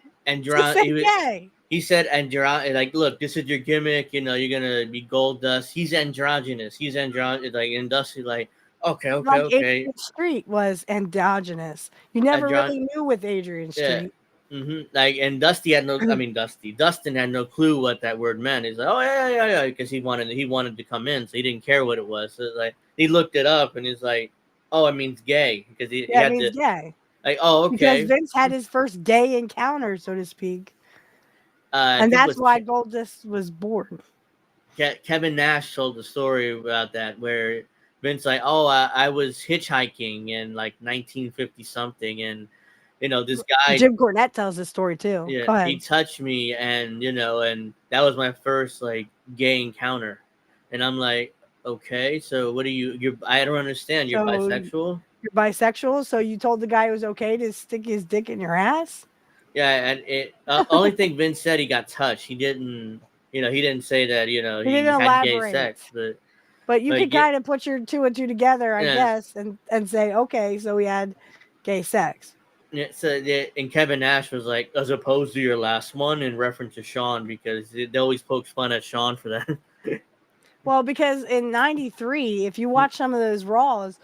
Just andro. say gay. He said andro. Like, look, this is your gimmick. You're gonna be Goldust. He's androgynous. He's androgynous. Like, and Dusty, like, okay, okay, Like okay. Adrian Street was androgynous. You never Andro. really knew with Adrian Yeah. Street. Like, and Dusty had no. I mean, Dustin had no clue what that word meant. He's like, oh yeah, because he wanted to come in, so he didn't care what it was. So like he looked it up and he's like, oh, it means gay because he Yeah, it had means to gay. like, oh, Because okay. Vince had his first gay encounter, so to speak. I And think it that's was why Goldust was born. Kevin Nash told the story about that where Vince like, oh, I was hitchhiking in like 1950 something, and this guy, Jim Cornette tells this story too. yeah, Go he ahead. touched me, and that was my first like gay encounter, and I'm like, okay, so what are you're I don't understand. You're So bisexual? you're bisexual, so you told the guy it was okay to stick his dick in your ass? Yeah, and it only thing Vince said he got touched. He didn't say that He he didn't had gay elaborate. sex, but But you but could yeah. kind of put your two and two together, I Yeah, guess, and say, okay, so we had gay sex. yeah, so and Kevin Nash was like, as opposed to your last one, in reference to Sean because they always pokes fun at Sean for that. Well, because in '93, if you watch some of those Raws,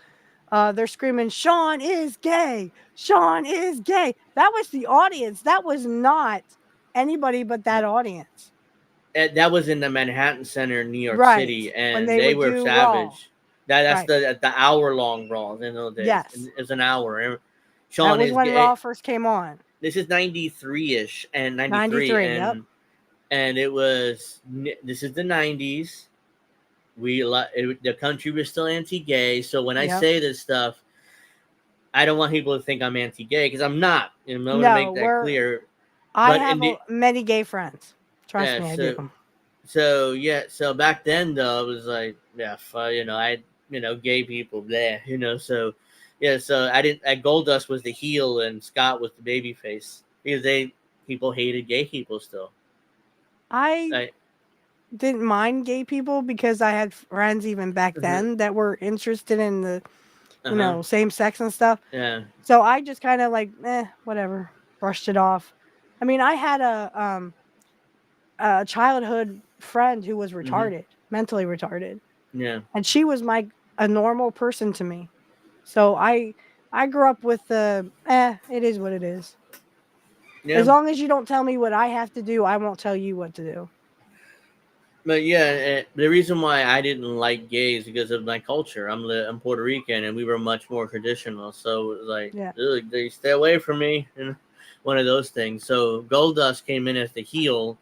they're screaming, Sean is gay. Sean is gay. That was the audience. That was not anybody but that audience. And that was in the Manhattan Center in New York Right. City, When and they they would were do Raw. savage. That's Right. the hour long Raws in those days. Yes. It was an hour. And That Sean was is when gay. Raw first came on. This is 93 ish and 93, 93. Yep. and it was this is the 90s. The country was still anti-gay, so when I Yep. say this stuff, I don't want people to think I'm anti-gay because I'm not. I'm going to No, make that clear. I But in have the many gay friends. Trust yeah, me, I do. so back then though, it was like yeah, gay people there, so yeah, so I didn't. Goldust was the heel and Scott was the baby face because people hated gay people still. I I, didn't mind gay people because I had friends even back uh then that were interested in the, huh, same sex and stuff. yeah, So I just kind of like, whatever, brushed it off. I mean, I had a childhood friend who was hmm, retarded, mentally retarded, yeah. and she was a normal person to me. So I grew up with the it is what it is. Yeah. As long as you don't tell me what I have to do, I won't tell you what to do. But yeah, the reason why I didn't like gays because of my culture. I'm Puerto Rican, and we were much more traditional. So it was like, Yeah. ugh, they stay away from me, and one of those things. So Goldust came in as the heel,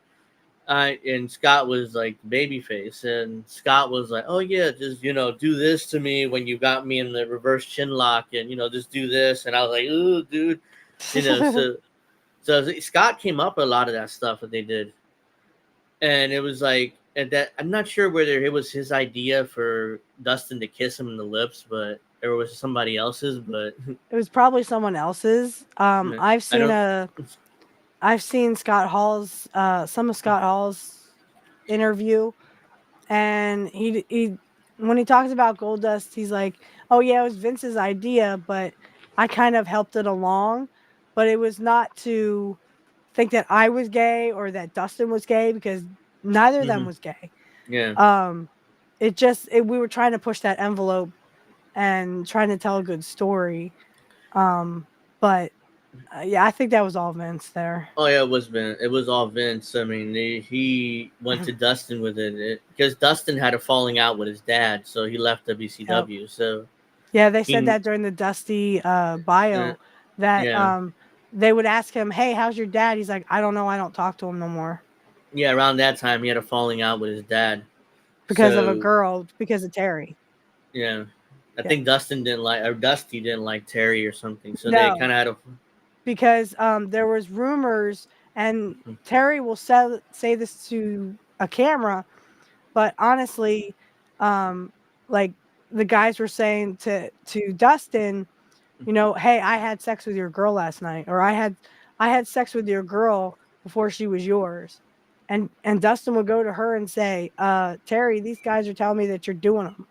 and Scott was like babyface, and Scott was like, "Oh yeah, just do this to me when you got me in the reverse chin lock, and just do this." And I was like, "Ooh, dude," you know. So Scott came up with a lot of that stuff that they did, and it was like, and that I'm not sure whether it was his idea for Dustin to kiss him in the lips, but or was somebody else's. But It was probably someone else's. I don't. I've seen Scott Hall's some of Scott Hall's interview, and he when he talks about Goldust, he's like, "Oh yeah, it was Vince's idea, but I kind of helped it along, but it was not to think that I was gay or that Dustin was gay because neither of them Mhm. was gay. Yeah. Um, we were trying to push that envelope and trying to tell a good story. But yeah, I think that was all Vince there. Oh yeah, it was Vince. It was all Vince. I mean, he went to Dustin with it because Dustin had a falling out with his dad, so he left Yep. WCW. So Yeah, they said he, that during the Dusty uh, bio that yeah, they would ask him, "Hey, how's your dad?" He's like, "I don't know. I don't talk to him no more yeah. Around that time, he had a falling out with his dad. because of a So girl, because of Terry." yeah, I Yeah. think Dustin didn't like, or Dusty didn't like Terry or something. So they No, kind of had a. because there was rumors, and Terry will say this to a camera, but honestly, um, like the guys were saying to Dustin, hey, I had sex with your girl last night, or I had sex with your girl before she was yours. And Dustin would go to her and say, Terry, these guys are telling me that you're doing them.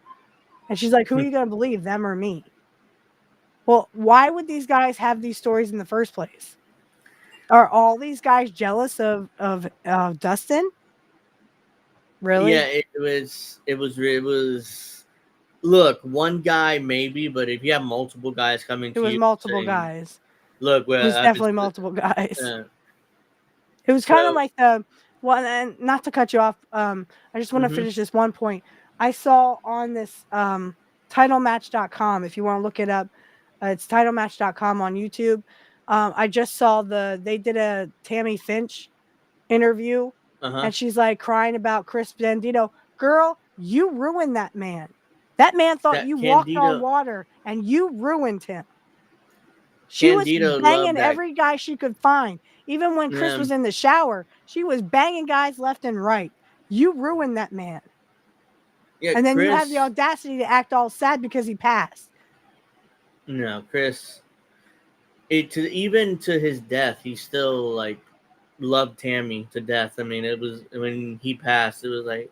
And she's like, who are you going to believe, them or me? Well, why would these guys have these stories in the first place? Are all these guys jealous of Dustin? Yeah, Really? it was. Look, one guy maybe, but if you have multiple guys coming It to was you multiple saying, guys. "Look, It was well, I just," definitely multiple guys. uh, It was kind of so, like the well, and not to cut you off. I just want to hmm finish this one point. I saw on this titlematch.com. If you want to look it up, it's titlematch.com on YouTube. I just saw they did a Tammy Finch interview, uh-huh. and she's like crying about Chris Bandito. Girl, you ruined that man. That man thought That you walked on Candido, water, and you ruined him. She was Candido loved banging that. every guy she could find. Even when Chris Yeah, was in the shower, she was banging guys left and right. You ruined that man. yeah, And then you have the Chris. audacity to act all sad because he passed. No, Chris. Even to his death, he still like loved Tammy to death. I mean, it was when he passed. It was like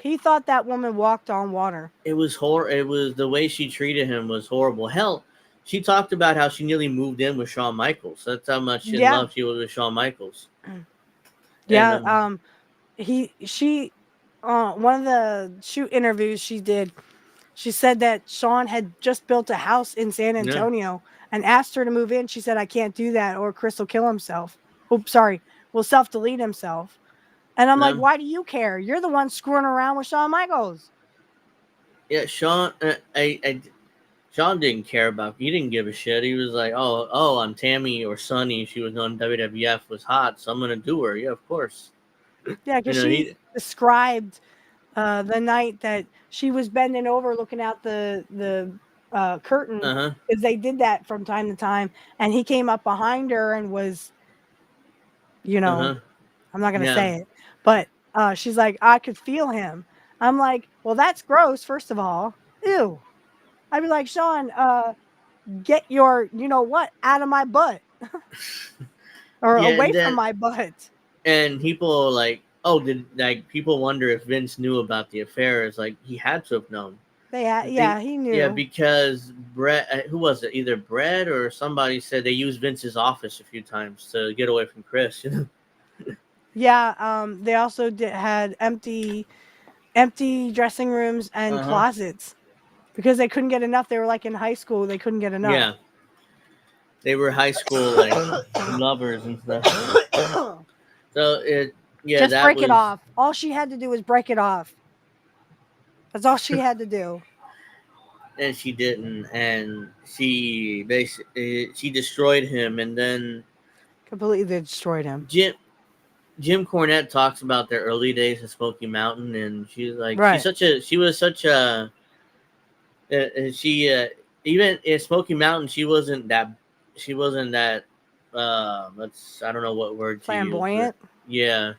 He thought that woman walked on water. it was It was the way she treated him was horrible. Hell, she talked about how she nearly moved in with Shawn Michaels. That's how much in Yeah. love she was with Shawn Michaels. And Yeah. She one of the shoot interviews she did, she said that Shawn had just built a house in San yeah, Antonio and asked her to move in. She said, I can't do that or Chris will kill himself. Oops, sorry, will self delete himself. And I'm like, no, why do you care? You're the one screwing around with Shawn Michaels. yeah, Shawn. Shawn didn't care about. He didn't give a shit. He was like, "Oh, I'm Tammy or Sunny. She was on WWF was hot, so I'm gonna do her. Yeah, of course." Yeah, You because know she he. described the night that she was bending over looking out the curtain, Uh huh. because they did that from time to time. And he came up behind her and was, you Uh know, huh. I'm not going to Yeah. say it, but she's like, I could feel him. I'm like, well, that's gross, first of all. Ew. I'd be like, Shawn, get your, you know what, out of my butt or Yeah, away from my butt. and people like, oh, did like people wonder if Vince knew about the affair? It's like he had to have known. Yeah, he Yeah, knew. because Brett, who was it? Either Brett or somebody said they used Vince's office a few times to get away from Chris. Yeah, they also had empty dressing rooms and Uh huh. closets because they couldn't get enough. They were like in high school, they couldn't get enough. Yeah. They were high school like lovers and stuff. So Just that break it was, off. All she had to do was break it off. That's all she had to do. and she didn't, and she basically she destroyed him, and then Completely destroyed him. Jim Cornette talks about their early days in Smoky Mountain, and she's like, Right. she was such a, she even in Smoky Mountain, she wasn't that, let's, I don't know what word to use, Flamboyant. but yeah,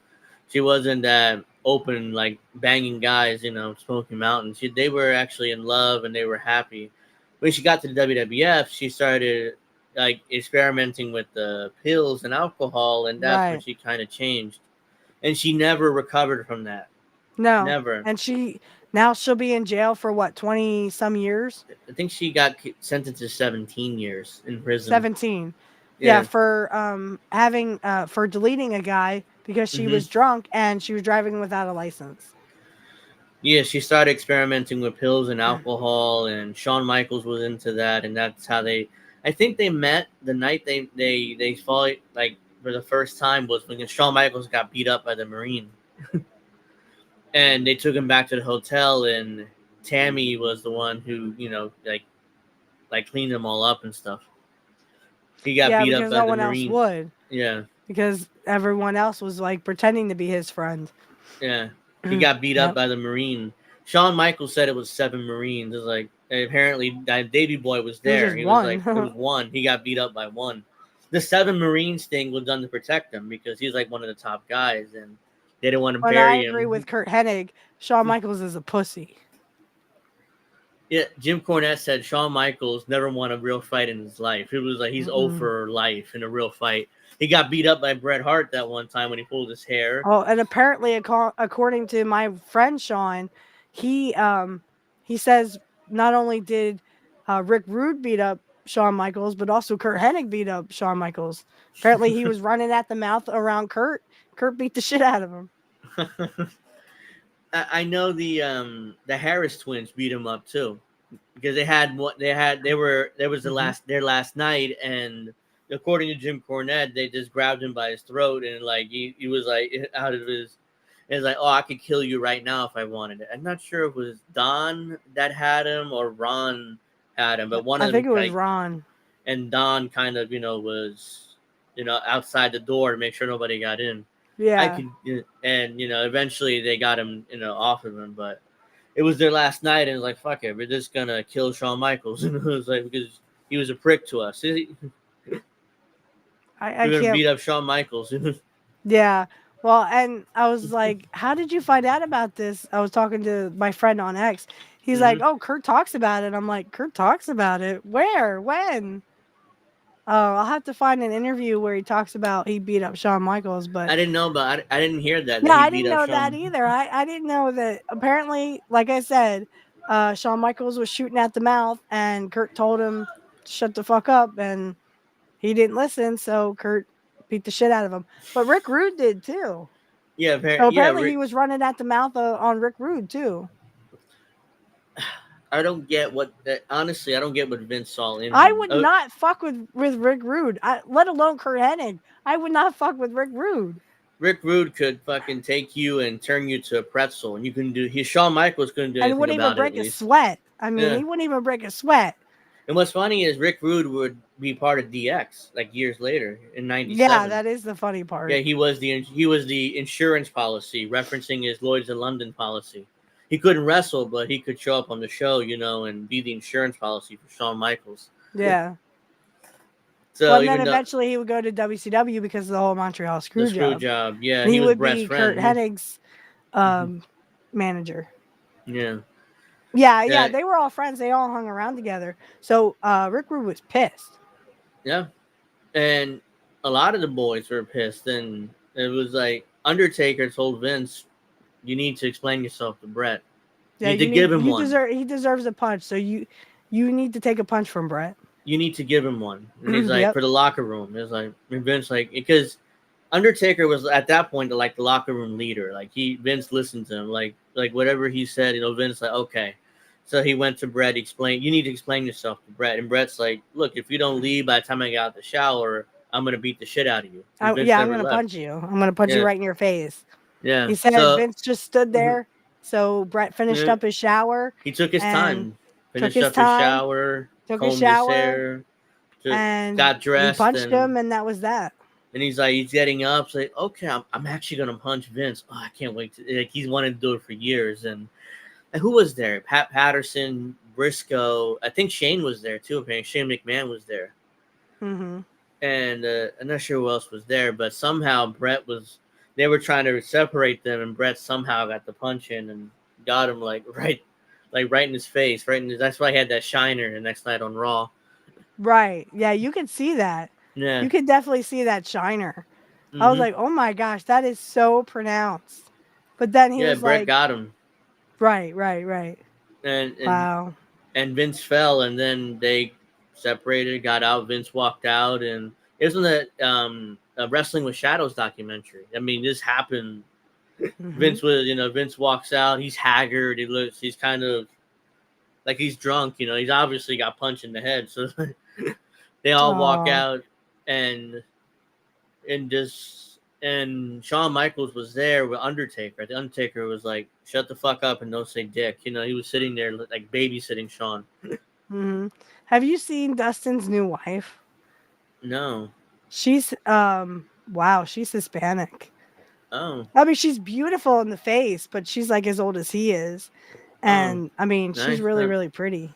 she wasn't that open, like banging guys, Smoky Mountain. They were actually in love and they were happy. When she got to the WWF, she started like experimenting with the pills and alcohol, and that's when Right. she kind of changed. And she never recovered from that. No. Never. And now she'll be in jail for what, 20 some years? I think she got sentenced to 17 years in prison. 17. Yeah, for having for deleting a guy because she was drunk and she was driving without a license. Yeah, she started experimenting with pills and alcohol, and Shawn Michaels was into that, and that's how I think they met the night they fought, like, for the first time was when Shawn Michaels got beat up by the Marine. And they took him back to the hotel, and Tammy was the one who, like cleaned them all up and stuff. He got beat up by no the one Marines. else would. Yeah. Because everyone else was like pretending to be his friend. Yeah. He got beat up by the Marine. Shawn Michaels said it was 7 Marines. It was like, apparently Davey Boy was there. He was like, it was 1. He got beat up by 1. The 7 Marines thing was done to protect him because he's like one of the top guys, and they didn't want to bury him. I agree with Kurt Hennig. Shawn Michaels is a pussy. Yeah, Jim Cornette said Shawn Michaels never won a real fight in his life. It was like he's 0 for life in a real fight. He got beat up by Bret Hart that one time when he pulled his hair. Oh, and apparently, according to my friend Sean, he says not only did Rick Rude beat up Shawn Michaels, but also Kurt Hennig beat up Shawn Michaels. Apparently, he was running at the mouth around Kurt. Kurt beat the shit out of him. I know the Harris twins beat him up too, because there was their last night, and according to Jim Cornette, they just grabbed him by his throat, and like he was like out of his. It's like, oh, I could kill you right now if I wanted it. I'm not sure if it was Don that had him or Ron had him, but one of them. I think it was Ron. And Don kind of, was, outside the door to make sure nobody got in. Yeah. And eventually they got him, off of him, but it was their last night, and it was like, fuck it, we're just gonna kill Shawn Michaels. And it was like, because he was a prick to us. We're gonna beat up Shawn Michaels. Yeah. Well, and I was like, how did you find out about this? I was talking to my friend on X. He's like, oh, Kurt talks about it. I'm like, Kurt talks about it? Where? When? Oh, I'll have to find an interview where he talks about he beat up Shawn Michaels, but I didn't know, but I didn't hear that. Yeah, I didn't know that either. I didn't know that. Apparently, like I said, Shawn Michaels was shooting at the mouth, and Kurt told him to shut the fuck up, and he didn't listen, so Kurt beat the shit out of him. But Rick Rude did too. Yeah, apparently he was running at the mouth on Rick Rude too. I don't get honestly, I don't get what Vince saw in him. I would not fuck with Rick Rude, let alone Kurt Hennig. I would not fuck with Rick Rude. Rick Rude could fucking take you and turn you to a pretzel, and you can do. Shawn Michaels couldn't do anything about it. And wouldn't even break a sweat. I mean, he wouldn't even break a sweat. And what's funny is Rick Rude would be part of DX like years later in '97. Yeah, that is the funny part. Yeah, he was the insurance policy, referencing his Lloyd's of London policy. He couldn't wrestle, but he could show up on the show, and be the insurance policy for Shawn Michaels. Yeah. So and then eventually he would go to WCW because of the whole Montreal screw job. Yeah, and he would be Kurt Hennig's manager. Yeah. Yeah, they were all friends. They all hung around together. So Rick Rude was pissed. Yeah. And a lot of the boys were pissed. And it was like Undertaker told Vince, you need to explain yourself to Bret. You need to give him one. He deserves a punch. So you need to take a punch from Bret. You need to give him one. And he's like, for the locker room. It's like, Vince, like, because Undertaker was at that point like the locker room leader. Like Vince listened to him. Like whatever he said, Vince like, okay. So he went to Brett, explained, you need to explain yourself to Brett. And Brett's like, look, if you don't leave by the time I get out the shower, I'm going to beat the shit out of you. And Vince Yeah, I'm never gonna left. punch you. I'm gonna punch you Yeah. right in your face. Yeah. He said So Vince just stood there. So Brett finished yeah, up his shower he took his and time, took finished his up his time, shower, took his combed his shower, hair, and got he dressed, punched him, and that was that. and he's like, he's getting up. So like, okay, I'm actually gonna punch Vince. Oh, I can't wait to. Like, he's wanted to do it for years. And who was there? Pat Patterson, Briscoe. I think Shane was there too. Apparently, Shane McMahon was there, Mm-hmm. and I'm not sure who else was there. But somehow Brett was. They were trying to separate them, and Brett somehow got the punch in and got him right in his face. Right in his. That's why he had that shiner the next night on Raw. Right. Yeah, you could see that. Yeah. You could definitely see that shiner. I was Mm-hmm. like, oh my gosh, that is so pronounced. But then he Yeah. was Brett like, got him, right, right, right. and and Wow. and Vince fell, and then they separated, got out. Vince walked out, and it was in the Wrestling with Shadows documentary. I mean, this happened. Mm-hmm. Vince walks out. He's haggard. He's kind of like he's drunk. He's obviously got punched in the head. So they all walk Oh, out, and and Shawn Michaels was there with Undertaker. The Undertaker was like, "Shut the fuck up and don't say dick." He was sitting there like babysitting Shawn. mm-hmm. Have you seen Dustin's new wife? No. She's wow, she's Hispanic. Oh. I mean, she's beautiful in the face, but she's like as old as he is. Oh. And I mean, she's Nice. really, really pretty.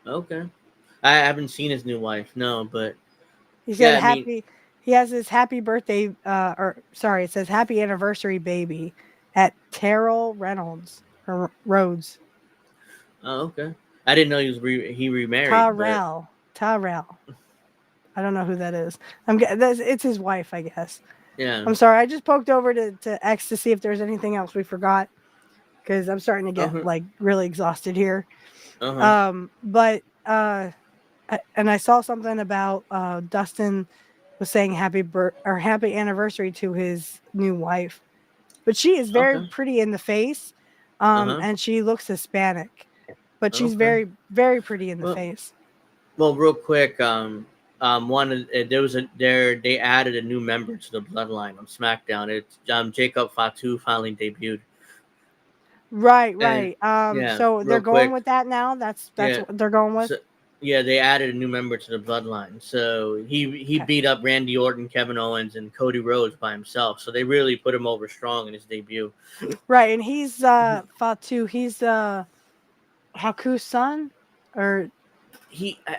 Okay. I haven't seen his new wife. No, but He yeah. said I mean, he has his happy birthday, or sorry, it says happy anniversary baby at Terrell Reynolds or Rhodes. oh, okay. I didn't know he remarried, but Tyrell. I don't know who that is. It's his wife, I guess. yeah. I'm sorry. I just poked over to X to see if there's anything else we forgot because I'm starting to get Uh-huh. like really exhausted here. Uh-huh. But and I saw something about Dustin was saying happy anniversary to his new wife, but she is very Okay. pretty in the face, Uh-huh. and she looks Hispanic, but she's Okay. very very pretty in the Well, face. real quick, they added a new member to the Bloodline on SmackDown. It's Jacob Fatu finally debuted, Right, and right. yeah, So they're real going quick, with that now. That's yeah. what they're going with. So yeah, they added a new member to the Bloodline. So he Okay. beat up Randy Orton, Kevin Owens, and Cody Rhodes by himself. So they really put him over strong in his debut. Right, and he's Fatu. He's Haku's son, or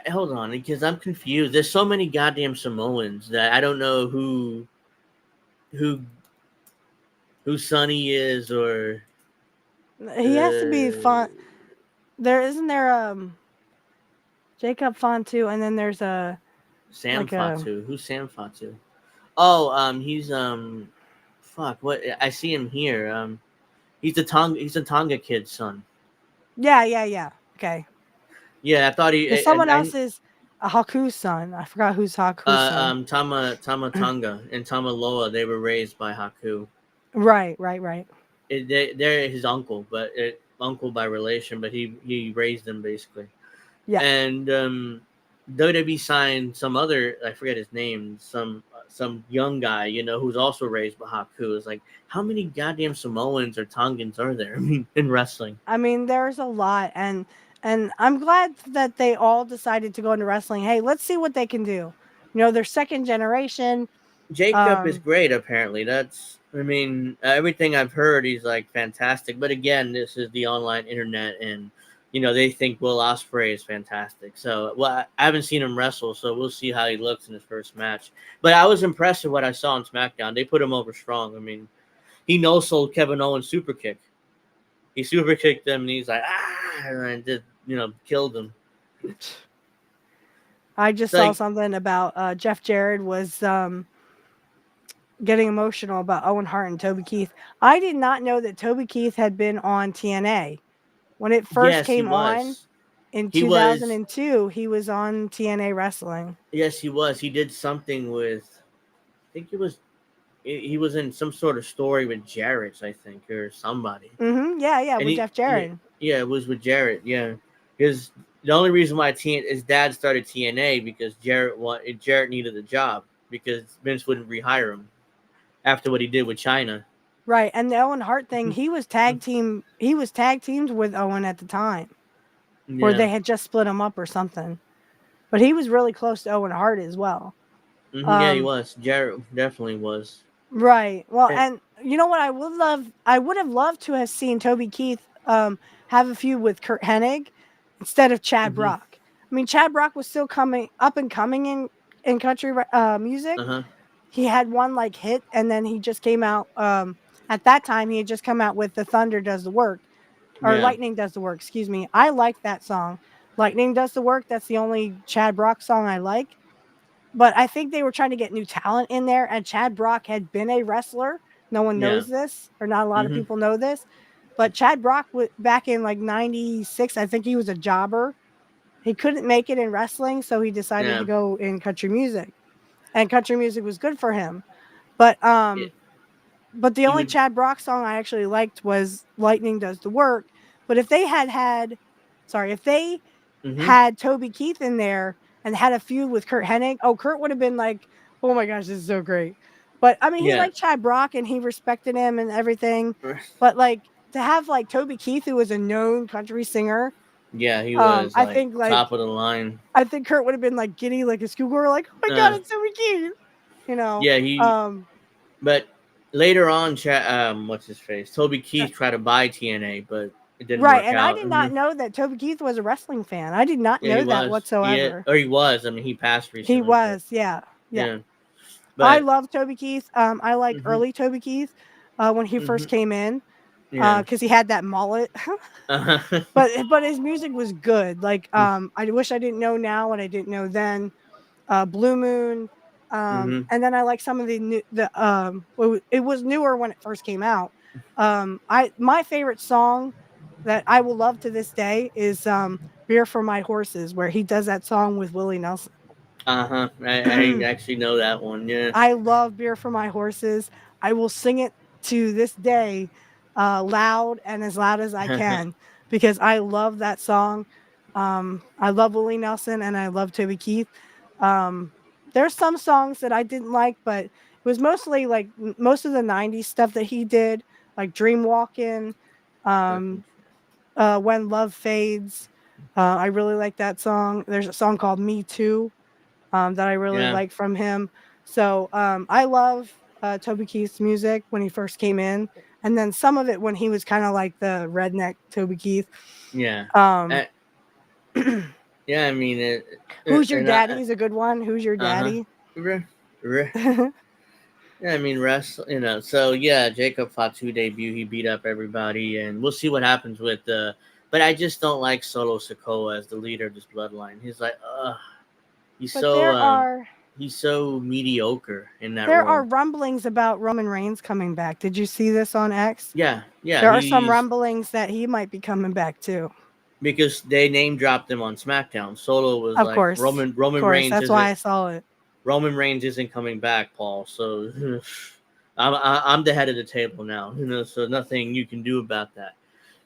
Hold on, because I'm confused. There's so many goddamn Samoans that I don't know who whose son he is, or he has to be fun. There isn't there Jacob Fontu, and then there's a Sam like a Fatu. Who's Sam Fatu? Oh, he's fuck. What I see him here. He's the Tonga kid's son. yeah. Okay, Yeah, I thought he. because someone else is a Haku's son. I forgot who's Haku's son. Tama Tonga and Tama Loa. They were raised by Haku. Right. They're his uncle, but uncle by relation. But he raised them basically. Yeah. And WWE signed some other, I forget his name, some young guy, who's also raised by Haku. It's like, how many goddamn Samoans or Tongans are there in wrestling? I mean, there's a lot, and I'm glad that they all decided to go into wrestling. Hey, let's see what they can do. They're second generation. Jacob is great, apparently. Everything I've heard, he's like fantastic. But again, this is the online internet, and they think Will Ospreay is fantastic. So, well, I haven't seen him wrestle, so we'll see how he looks in his first match. But I was impressed with what I saw on SmackDown. They put him over strong. I mean, he no-sold Kevin Owens' super kick. He super kicked him, and he's like, and just killed him. I just It's saw like, something about Jeff Jarrett was getting emotional about Owen Hart and Toby Keith. I did not know that Toby Keith had been on TNA. When it first yes, he came on was. in He was. 2002, he was on TNA Wrestling. Yes, he was. He did something with. I think he was in some sort of story with Jarrett, I think, or somebody. Yeah, And with Jeff he, Jarrett. Yeah, it was with Jarrett. Yeah, because the only reason why his dad started TNA because Jarrett needed a job because Vince wouldn't rehire him after what he did with China. Right, and the Owen Hart thing, he was tag teamed with Owen at the time, or Yeah. they had just split him up or something. But he was really close to Owen Hart as well. Yeah, he Um, was. Jarrett definitely was. right. Well, Eh, and you know what I would have loved to have seen Toby Keith have a feud with Kurt Hennig instead of Chad mhm. Brock. I mean, Chad Brock was still coming up and coming in country music. Uh-huh. He had one like hit, and then he just came out. At that time, he had just come out with "The Thunder Does the Work" or Yeah. "Lightning Does the Work." Excuse me. I like that song. "Lightning Does the Work." That's the only Chad Brock song I like. But I think they were trying to get new talent in there, and Chad Brock had been a wrestler. No one Yeah. knows this, or not a lot of Mhm. people know this. But Chad Brock, back in like '96, I think he was a jobber. He couldn't make it in wrestling, so he decided to Yeah. go in country music, and country music was good for him. But Yeah. but the He only would. Chad Brock song I actually liked was "Lightning Does the Work." But if they if they Mhm. had Toby Keith in there and had a feud with Kurt Hennig, oh, Kurt would have been like, "Oh my gosh, this is so great." But I mean, he Yeah. liked Chad Brock and he respected him and everything. But like to have like Toby Keith, who was a known country singer, Yeah, he was I like think top of the line. Kurt would have been like giddy like a schoolgirl, like, "Oh my god, Uh. it's Toby Keith," you know. Yeah. He. But later on, what's his face? Toby Uh, Keith tried to buy TNA, but it didn't right, work and I out. did not know that Toby Keith was a wrestling fan. I did not Yeah, he know that was. whatsoever. He was. I mean, he passed He recently, but was, yeah, yeah. yeah. I But love Toby Keith. I like mhm. early Toby Keith when he first Mhm. came in Yeah. because he had that mullet. Uh-huh. But his music was good. Like I wish I didn't know now what I didn't know then. Blue Moon, Mhm. and then I like some of it was newer when it first came out. I my favorite song that I will love to this day is "Beer for My Horses," where he does that song with Willie Nelson. Uh-huh. I actually know that one. Yeah. I love "Beer for My Horses." I will sing it to this day, loud and as loud as I can because I love that song. I love Willie Nelson and I love Toby Keith. Um, there's some songs that I didn't like, but it was mostly like most of the '90s stuff that he did, like "Dream Walkin'," um, "When Love Fades." I really like that song. There's a song called "Me Too." That I really Yeah. like from him. So I love Toby Keith's music when he first came in, and then some of it when he was kind of like the redneck Toby Keith. Yeah. Um, Uh, yeah. I mean, Who's Your and Daddy is a good one. Who's Your uh-huh. Daddy? Yeah, I mean, So yeah, Jacob Fatu debut. He beat up everybody, and we'll see what happens with the. But I just don't like Solo Sikoa as the leader of this bloodline. He's like, he's But so he's so mediocre in that there are role. rumblings about Roman Reigns coming back. Did you see this on X? Yeah, yeah, There are some he's rumblings that he might be coming back too. because they name dropped him on SmackDown. Solo was like Of course, that's why I saw it. Roman Reigns isn't coming back, Paul. So I'm the head of the table now, So nothing you can do about that.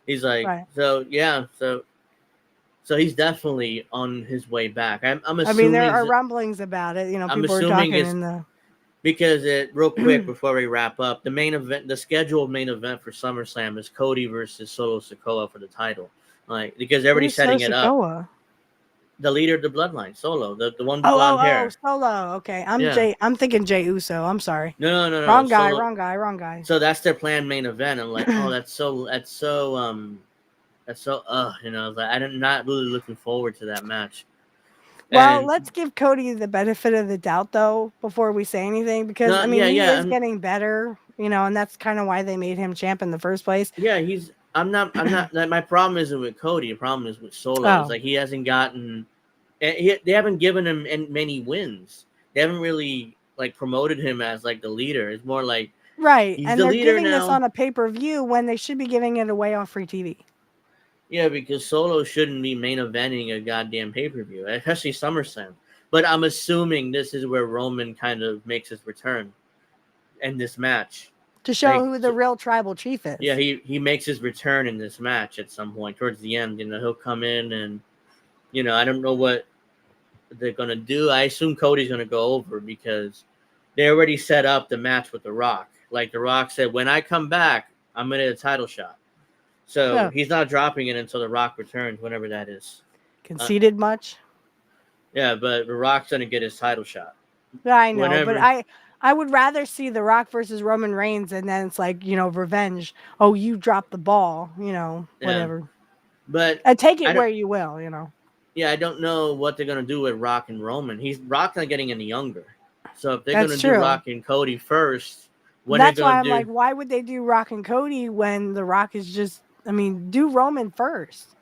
He's like, Right. so yeah, so he's definitely on his way back. I'm I mean, there assuming are rumblings about it. You know, I'm people are assuming talking it's in the. because real quick before we wrap up, the main event, the scheduled main event for SummerSlam is Cody versus Solo Sikoa for the title. Like because everybody's Who's Solo setting it up. Sikoa? The leader of the bloodline, Solo, the one with Oh, blonde oh, oh, hair. Solo. Okay, Yeah. I'm thinking Jay Uso. I'm sorry. No. Wrong guy. Solo. Wrong guy. Wrong guy. So that's their planned main event. I'm like, oh, that's so like I'm not really looking forward to that match. Well, And let's give Cody the benefit of the doubt though before we say anything because no, I mean yeah, he yeah, is getting better, you know, and that's kind of why they made him champ in the first place. yeah. I'm not. Like, my problem isn't with Cody. The problem is with Solo. It's Oh, like he hasn't gotten. They haven't given him many wins. They haven't really like promoted him as like the leader. It's more like right. he's And the they're leader giving this now. on a pay-per-view when they should be giving it away on free TV. Yeah, because Solo shouldn't be main eventing a goddamn pay per view, especially SummerSlam. But I'm assuming this is where Roman kind of makes his return in this match. to show who the so, real tribal chief is. yeah, he makes his return in this match at some point towards the end. He'll come in and I don't know what they're gonna do. I assume Cody's gonna go over because they already set up the match with The Rock. Like The Rock said, when I come back, I'm gonna get a title shot. So he's not dropping it until The Rock returns, whenever that is. Conceded much? Yeah, but The Rock's gonna get his title shut. Yeah, I know, but I would rather see The Rock versus Roman Reigns, and then it's like, revenge. Oh, you dropped the ball, whatever. Yeah. But take it where you will, Yeah, I don't know what they're gonna do with Rock and Roman. Rock's not getting any younger, so if they're gonna do Rock and Cody first, that's why I'm like, why would they do Rock and Cody when The Rock is just? I mean, do Roman first.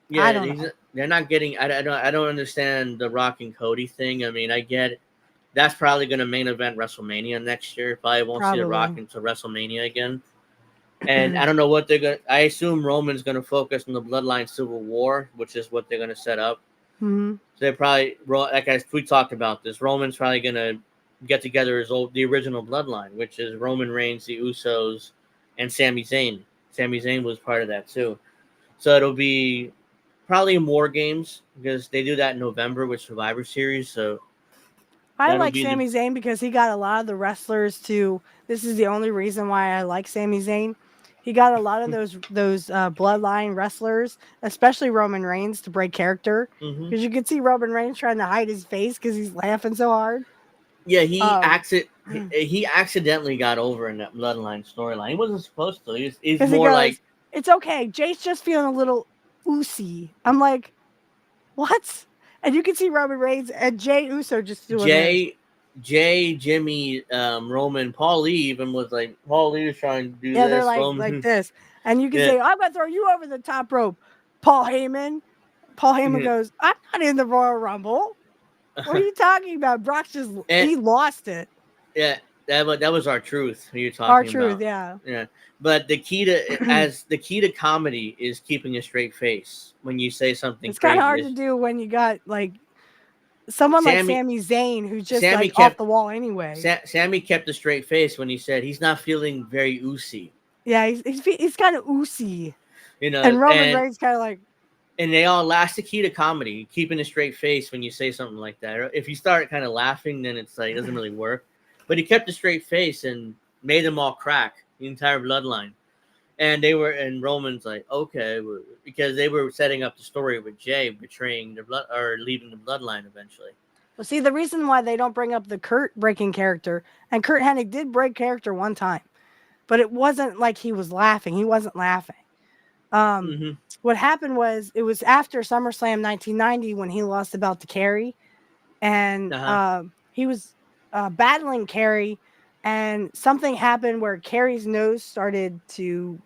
Yeah, I don't know. They're not getting. I don't understand the Rock and Cody thing. I mean, I get it. That's probably going to main event WrestleMania next year. Probably won't see The Rock until WrestleMania again. And I don't know what they're going to. I assume Roman's going to focus on the Bloodline Civil War, which is what they're going to set up. Mm-hmm. So they probably, we talked about this. Roman's probably going to get together the original Bloodline, which is Roman Reigns, the Usos, and Sami Zayn. Sami Zayn was part of that too. So it'll be probably more games because they do that in November with Survivor Series. So I like Sami Zayn because he got a lot of the wrestlers to. This is the only reason why I like Sami Zayn. He got a lot of those bloodline wrestlers, especially Roman Reigns, to break character. Because you can see Roman Reigns trying to hide his face because he's laughing so hard. Yeah, he accidentally got over in that bloodline storyline. He wasn't supposed to. He's more like, it's okay. Jay's just feeling a little oosy. I'm like, what? And you can see Roman Reigns and Jay Uso just doing Jay, Jimmy, Roman, Paul Lee even was like, Paul Lee was trying to do this. They're like this. And you can say, I'm going to throw you over the top rope. Paul Heyman goes, I'm not in the Royal Rumble. What are you talking about? Brock he lost it. Yeah, that was our truth. You're talking about. Our truth, yeah. Yeah. But the key to comedy is keeping a straight face when you say something. It's kind of hard to do when you got like someone like Sami Zayn who's just off the wall anyway. Sami kept a straight face when he said he's not feeling very oosy. Yeah, he's kind of oosy. And Roman Reigns kind of like. And they all that's the key to comedy, keeping a straight face when you say something like that. If you start kind of laughing, then it's like it doesn't really work. But he kept a straight face and made them all crack, the entire bloodline. And Roman's like, okay, because they were setting up the story with Jay betraying leaving the bloodline eventually. Well, see, the reason why they don't bring up the Kurt breaking character, and Kurt Hennig did break character one time, but it wasn't like he was laughing. He wasn't laughing. What happened was it was after SummerSlam 1990 when he lost the belt to Kerry, and he was battling Kerry, and something happened where Kerry's nose started to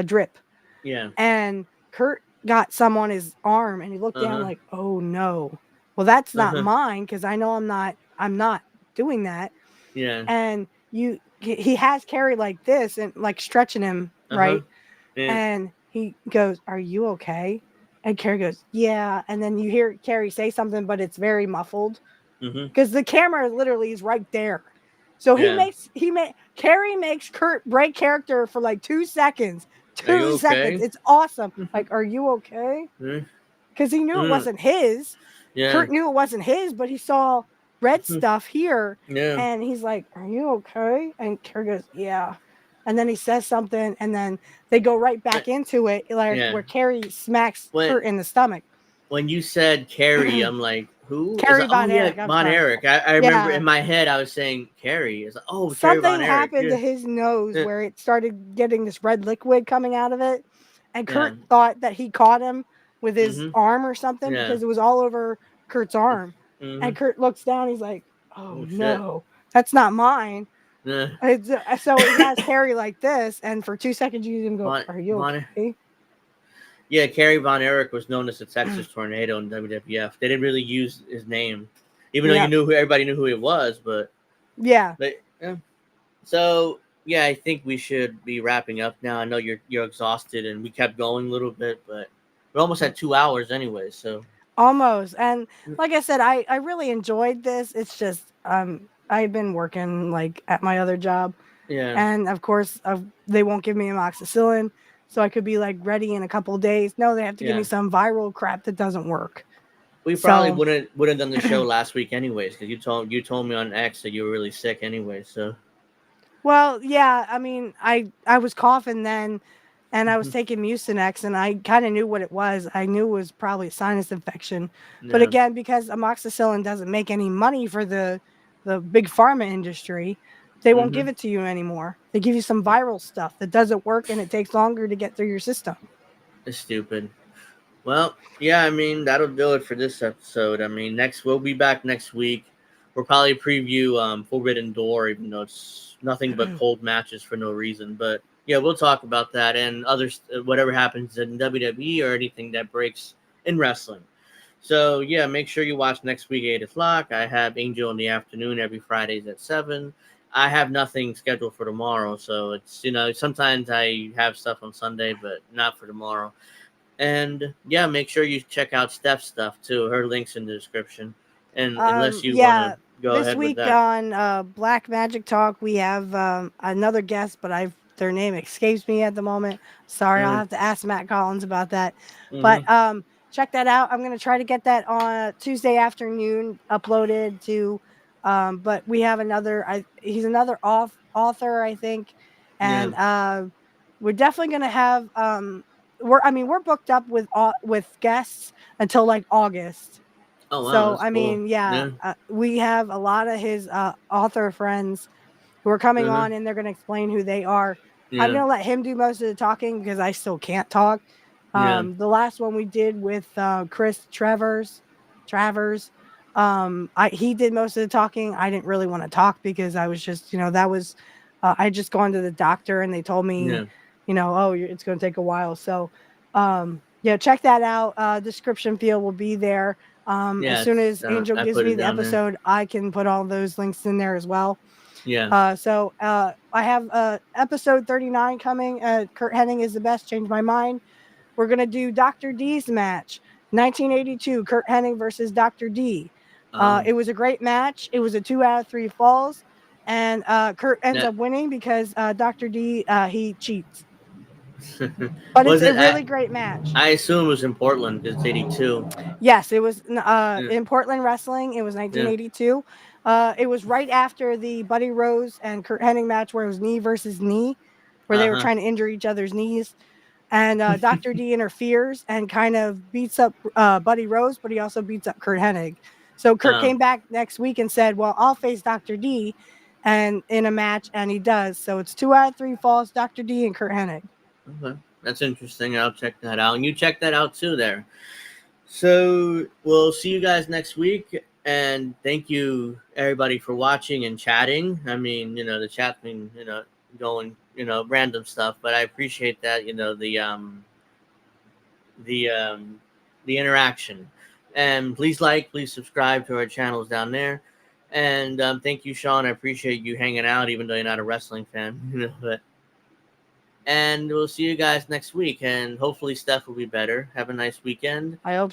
drip. Yeah. And Kurt got some on his arm, and he looked down like, "Oh no, well that's not mine because I know I'm not doing that." Yeah. And he has Kerry like this and like stretching him right, and he goes, "Are you okay?" And Kerry goes, "Yeah." And then you hear Kerry say something, but it's very muffled because the camera literally is right there. So Kerry makes Kurt break character for like 2 seconds. 2 seconds. It's awesome. Like, "Are you okay?" Because he knew it wasn't his. Yeah. Kurt knew it wasn't his, but he saw red stuff here. Yeah. And he's like, "Are you okay?" And Kerry goes, "Yeah." And then he says something, and then they go right back into it, where Kerry smacks Kurt in the stomach. When you said Kerry, I'm like, who? Kerry Von Erich. Von Erich. I remember in my head, I was saying Kerry. It's like, oh, something Kerry Von Erich. Happened to his nose where it started getting this red liquid coming out of it, and Kurt thought that he caught him with his arm or something because it was all over Kurt's arm. And Kurt looks down, he's like, "Oh no, that's not mine." So it has Kerry like this, and for 2 seconds you can go, "Are you okay?" Yeah, Kerry Von Erich was known as the Texas Tornado in WWF. They didn't really use his name, even though everybody knew who he was. But so I think we should be wrapping up now. I know you're exhausted, and we kept going a little bit, but we're almost at 2 hours anyway. So almost, and like I said, I really enjoyed this. It's just I've been working like at my other job, Yeah. And of course, they won't give me amoxicillin, so I could be like ready in a couple of days. No, they have to give Yeah. me some viral crap that doesn't work. We probably So, wouldn't done the show last week anyways, because you told me on X that you were really sick anyway. So well, yeah, I mean, I was coughing then, and I was mhm. taking Mucinex, and I kind of knew what it was. I knew it was probably a sinus infection, but Yeah. again, because amoxicillin doesn't make any money for the big pharma industry, they won't Mm-hmm. give it to you anymore. They give you some viral stuff that doesn't work, and it takes longer to get through your system. It's stupid. Well, yeah, I mean that'll do it for this episode. I mean, we'll be back next week. We'll probably preview Forbidden Door, even though it's nothing but cold matches for no reason. But yeah, we'll talk about that and others, whatever happens in WWE or anything that breaks in wrestling. So yeah, make sure you watch next week 8 o'clock. I have Angel in the afternoon every Fridays at 7. I have nothing scheduled for tomorrow, so it's sometimes I have stuff on Sunday, but not for tomorrow. And yeah, make sure you check out Steph's stuff too. Her link's in the description. And unless you want to Yeah, go this ahead with week that. on Black Magic Talk, we have another guest, but their name escapes me at the moment. Sorry, I'll Mm, have to ask Matt Collins about that. mm-hmm. But check that out. I'm gonna try to get that on Tuesday afternoon uploaded to. But we have he's another author, I think, Yeah. and we're definitely gonna have we're booked up with guests until like August. Oh wow, So, that's I cool. mean, yeah, Yeah. we have a lot of his author friends who are coming Uh-huh. on and they're going to explain who they are. I'm Yeah. going to let him do most of the talking because I still can't talk. Yeah. The last one we did with Chris Travers, he did most of the talking. I didn't really want to talk because I was just, that was, I just gone to the doctor and they told me, Yeah. oh, it's going to take a while. So, yeah, check that out. Description field will be there. As Yeah. soon as Angel I gives put me it the down there. episode, I can put all those links in there as well. Yeah. I have episode 39 coming. Kurt Hennig is the best. Changed my mind. We're gonna do Dr. D's match, 1982. Kurt Hennig versus Dr. D. Oh. It was a great match. It was a 2 out of 3 falls, and Kurt ends That up winning because Dr. D he cheats. But it's was a it. really great match. I assume it was in Portland because it's 82. Yes, it was Yeah. in Portland Wrestling. It was Yeah. 1982. It was right after the Buddy Rose and Kurt Hennig match where it was knee versus knee, where Uh they were huh. trying to injure each other's knees. And Dr. D interferes and kind of beats up Buddy Rose, but he also beats up Kurt Hennig. So Kurt Oh. came back next week and said, "Well, I'll face Dr. D," and in a match, and he does. So it's 2 out of 3 falls, Dr. D and Kurt Hennig. Okay. That's interesting. I'll check that out. And you check that out too there. So we'll see you guys next week. And thank you everybody for watching and chatting. I mean, the chat's been, going, random stuff, but I appreciate that, the the interaction. And please subscribe to our channels down there. And thank you, Sean. I appreciate you hanging out, even though you're not a wrestling fan. But and we'll see you guys next week. And hopefully Steph will be better. Have a nice weekend. I hope